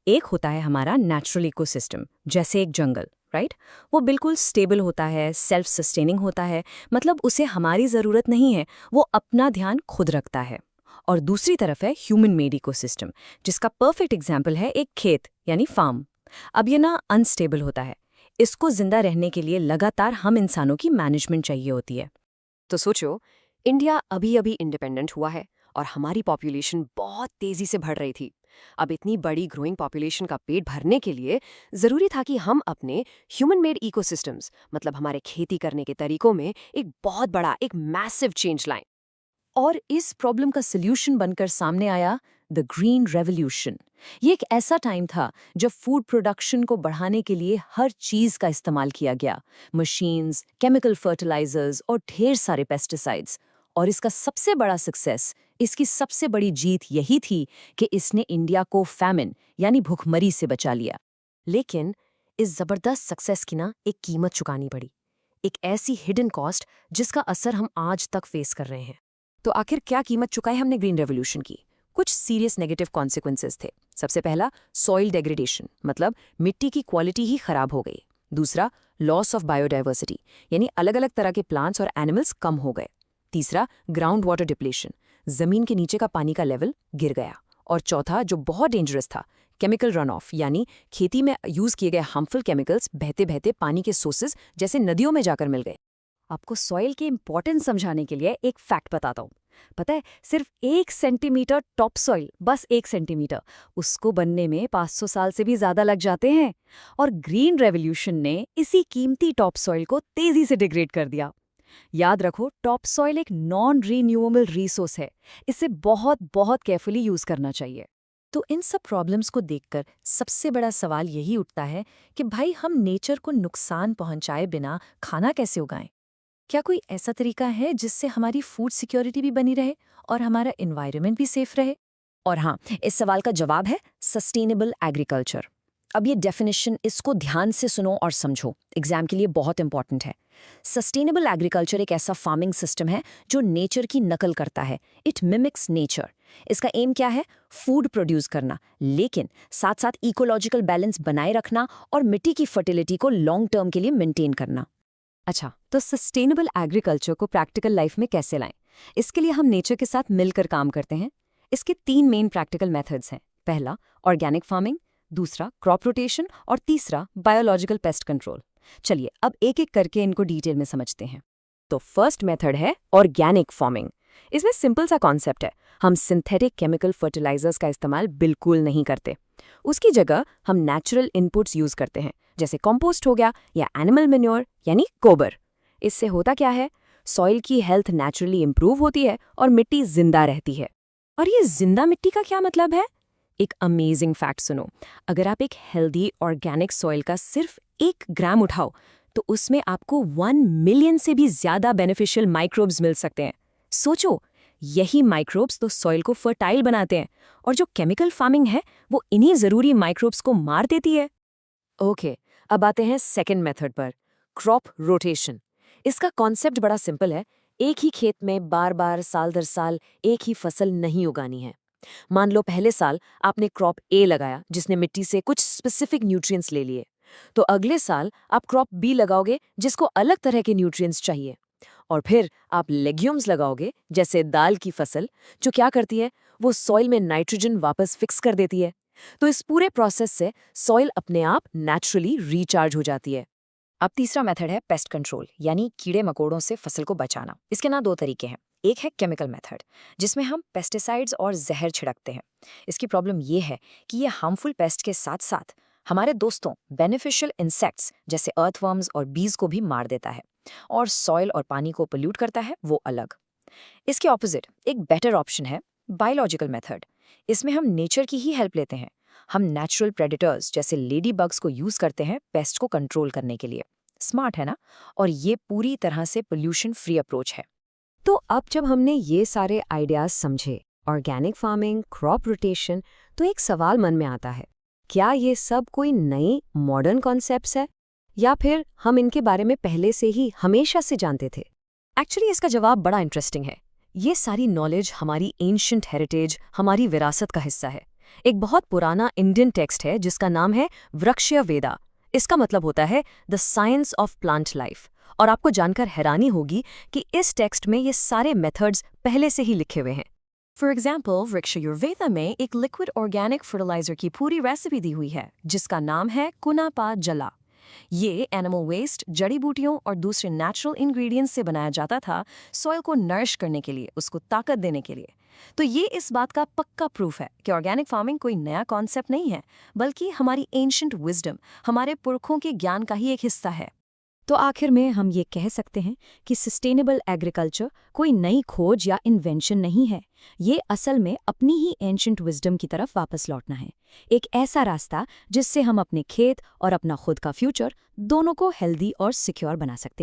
[SPEAKER 6] एक होता है हमारा नेचुरल इकोसिस्टम, जैसे एक जंगल, राइट? वो बिल्कुल स्टेबल होता है, सेल्फ सस्टेनिंग होता है, मतलब उसे हमारी ज़रूरत नहीं है, वो अपना ध्यान खुद रखता है। और दूसरी तरफ है ह्यूमन मेड इकोसिस्टम, जिसका परफेक्ट एग्जाम्पल है एक खेत यानी फार्म। अब ये ना अनस्टेबल होता है, इसको जिंदा रहने के लिए लगातार हम इंसानों की मैनेजमेंट चाहिए होती है।
[SPEAKER 7] तो सोचो, इंडिया अभी अभी इंडिपेंडेंट हुआ है और हमारी पॉपुलेशन बहुत तेजी से बढ़ रही थी। अब इतनी बड़ी ग्रोइंग पॉपुलेशन का पेट भरने के लिए जरूरी था कि हम अपने ह्यूमन मेड इकोसिस्टम्स, मतलब हमारे खेती करने के तरीकों में एक बहुत बड़ा, एक मैसिव चेंज लाएं। और इस प्रॉब्लम का सल्यूशन बनकर सामने आया द ग्रीन रेवोल्यूशन। ये एक ऐसा टाइम था जब फूड प्रोडक्शन को बढ़ाने के लिए हर चीज का इस्तेमाल किया गया, मशीन्स, केमिकल फर्टिलाइजर्स और ढेर सारे पेस्टिसाइड्स। और इसका सबसे बड़ा सक्सेस, इसकी सबसे बड़ी जीत यही थी कि इसने इंडिया को फैमिन यानी भूखमरी से बचा लिया। लेकिन इस जबरदस्त सक्सेस की ना एक कीमत चुकानी पड़ी, एक ऐसी हिडन कॉस्ट जिसका असर हम आज तक फेस कर रहे हैं। तो आखिर क्या कीमत चुकाई हमने ग्रीन रेवोल्यूशन की? कुछ सीरियस नेगेटिव कॉन्सिक्वेंसेस थे। सबसे पहला, सॉइल डेग्रेडेशन, मतलब मिट्टी की क्वालिटी ही खराब हो गई। दूसरा, लॉस ऑफ बायोडाइवर्सिटी, यानी अलग अलग तरह के प्लांट्स और एनिमल्स कम हो गए। तीसरा, ग्राउंड वाटर डिप्लेशन, जमीन के नीचे का पानी का लेवल गिर गया। और चौथा, जो बहुत डेंजरस था, केमिकल रन ऑफ, यानी खेती में यूज किए गए हार्मफुल केमिकल्स बहते बहते पानी के सोर्सेज जैसे नदियों में जाकर मिल गए। आपको सॉइल के इंपॉर्टेंस समझाने के लिए एक फैक्ट बताता हूँ। पता है, सिर्फ 1 सेंटीमीटर टॉप सॉइल, बस 1 सेंटीमीटर, उसको बनने में 500 साल से भी ज्यादा लग जाते हैं। और ग्रीन रेवोल्यूशन ने इसी कीमती टॉप सॉइल को तेजी से डिग्रेड कर दिया। याद रखो, टॉप सॉइल एक नॉन रीन्यूएबल रिसोर्स है, इसे बहुत बहुत केयरफुली यूज करना चाहिए। तो इन सब प्रॉब्लम्स को देखकर सबसे बड़ा सवाल यही उठता है कि भाई, हम नेचर को नुकसान पहुंचाए बिना खाना कैसे उगाएं? क्या कोई ऐसा तरीका है जिससे हमारी फूड सिक्योरिटी भी बनी रहे और हमारा एनवायरनमेंट भी सेफ रहे? और हाँ, इस सवाल का जवाब है सस्टेनेबल एग्रीकल्चर।
[SPEAKER 6] अब ये डेफिनेशन, इसको ध्यान से सुनो और समझो, एग्जाम के लिए बहुत इंपॉर्टेंट है। सस्टेनेबल एग्रीकल्चर एक ऐसा फार्मिंग सिस्टम है जो नेचर की नकल करता है। It mimics nature. इसका एम क्या है? फूड प्रोड्यूस करना, लेकिन साथ साथ इकोलॉजिकल बैलेंस बनाए रखना और मिट्टी की फर्टिलिटी को लॉन्ग टर्म के लिए मेंटेन करना।
[SPEAKER 7] अच्छा, तो सस्टेनेबल एग्रीकल्चर को प्रैक्टिकल लाइफ में कैसे लाएं? इसके लिए हम नेचर के साथ मिलकर काम करते हैं। इसके 3 मेन प्रैक्टिकल मेथड्स हैं। पहला, ऑर्गेनिक फार्मिंग, दूसरा क्रॉप रोटेशन और तीसरा बायोलॉजिकल पेस्ट कंट्रोल। चलिए अब एक एक करके इनको डिटेल में समझते हैं। तो फर्स्ट मेथड है ऑर्गेनिक फार्मिंग। इसमें सिंपल सा कॉन्सेप्ट है, हम सिंथेटिक केमिकल फर्टिलाइजर्स का इस्तेमाल बिल्कुल नहीं करते। उसकी जगह हम नेचुरल इनपुट्स यूज करते हैं, जैसे कंपोस्ट हो गया या एनिमल मैन्योर यानी गोबर। इससे होता क्या है? सॉइल की हेल्थ नेचुरली इंप्रूव होती है और मिट्टी जिंदा रहती है। और ये जिंदा मिट्टी का क्या मतलब है? एक अमेजिंग फैक्ट सुनो, अगर आप एक हेल्दी ऑर्गेनिक सॉइल का सिर्फ 1 ग्राम उठाओ तो उसमें आपको 1 मिलियन से भी ज्यादा बेनिफिशियल माइक्रोब्स मिल सकते हैं। सोचो, यही माइक्रोब्स तो सॉइल को फर्टाइल बनाते हैं, और जो केमिकल फार्मिंग है वो इन्हीं जरूरी माइक्रोब्स को मार देती है। ओके, अब आते हैं सेकेंड मेथड पर, क्रॉप रोटेशन। इसका कॉन्सेप्ट बड़ा सिंपल है, एक ही खेत में बार बार साल दर साल एक ही फसल नहीं उगानी है। मान लो पहले साल आपने क्रॉप ए लगाया जिसने मिट्टी से कुछ स्पेसिफिक न्यूट्रिएंट्स ले लिए, तो अगले साल आप क्रॉप बी लगाओगे जिसको अलग तरह के न्यूट्रिएंट्स चाहिए। और फिर आप लेग्यूम्स लगाओगे जैसे दाल की फसल, जो क्या करती है, वो सॉइल में नाइट्रोजन वापस फिक्स कर देती है। तो इस पूरे प्रोसेस से सॉइल अपने आप नेचुरली रिचार्ज हो जाती है। अब तीसरा मेथड है पेस्ट कंट्रोल, यानी कीड़े मकोड़ों से फसल को बचाना। इसके ना 2 तरीके हैं। एक है केमिकल मेथड, जिसमें हम पेस्टिसाइड्स और जहर छिड़कते हैं। इसकी प्रॉब्लम ये है कि ये हार्मफुल पेस्ट के साथ साथ हमारे दोस्तों बेनिफिशियल इंसेक्ट्स जैसे अर्थवर्म्स और बीज को भी मार देता है, और सॉइल और पानी को पोल्यूट करता है, वो अलग। इसके ऑपोजिट एक बेटर ऑप्शन है बायोलॉजिकल मेथड। इसमें हम नेचर की ही हेल्प लेते हैं। हम नेचुरल प्रेडेटर्स जैसे लेडी बग्स को यूज करते हैं पेस्ट को कंट्रोल करने के लिए। स्मार्ट है ना? और ये पूरी तरह से पोल्यूशन फ्री अप्रोच है। तो अब जब हमने ये सारे आइडियाज समझे, ऑर्गेनिक फार्मिंग, क्रॉप रोटेशन, तो एक सवाल मन में आता है, क्या ये सब कोई नए मॉडर्न कॉन्सेप्ट्स है या फिर हम इनके बारे में पहले से ही हमेशा से जानते थे? एक्चुअली इसका जवाब बड़ा इंटरेस्टिंग है। ये सारी नॉलेज हमारी एंशिएंट हेरिटेज, हमारी विरासत का हिस्सा है। एक बहुत पुराना इंडियन टेक्स्ट है जिसका नाम है वृक्षय वेदा। इसका मतलब होता है the science of plant life. और आपको जानकर हैरानी होगी कि इस टेक्स्ट में ये सारे मेथड्स पहले से ही लिखे हुए हैं। फॉर एग्जाम्पल, वृक्षयुर्वेदा में एक लिक्विड ऑर्गेनिक फर्टिलाइजर की पूरी रेसिपी दी हुई है जिसका नाम है कुनापा जला। ये एनिमल वेस्ट, जड़ी बूटियों और दूसरे नेचुरल इंग्रेडिएंट्स से बनाया जाता था, सॉइल को नरिश करने के लिए, उसको ताकत देने के लिए। तो ये इस बात का पक्का प्रूफ है कि ऑर्गेनिक फार्मिंग कोई नया कॉन्सेप्ट नहीं है, बल्कि हमारी एंशिएंट विजडम, हमारे पुरखों के ज्ञान का ही एक हिस्सा है। तो आखिर में हम ये कह सकते हैं कि सस्टेनेबल एग्रीकल्चर कोई नई खोज या इन्वेंशन नहीं है। ये असल में अपनी ही एंशिएंट विजडम की तरफ वापस लौटना है। एक ऐसा रास्ता जिससे हम अपने खेत और अपना खुद का फ्यूचर दोनों को हेल्दी और सिक्योर बना सकते हैं।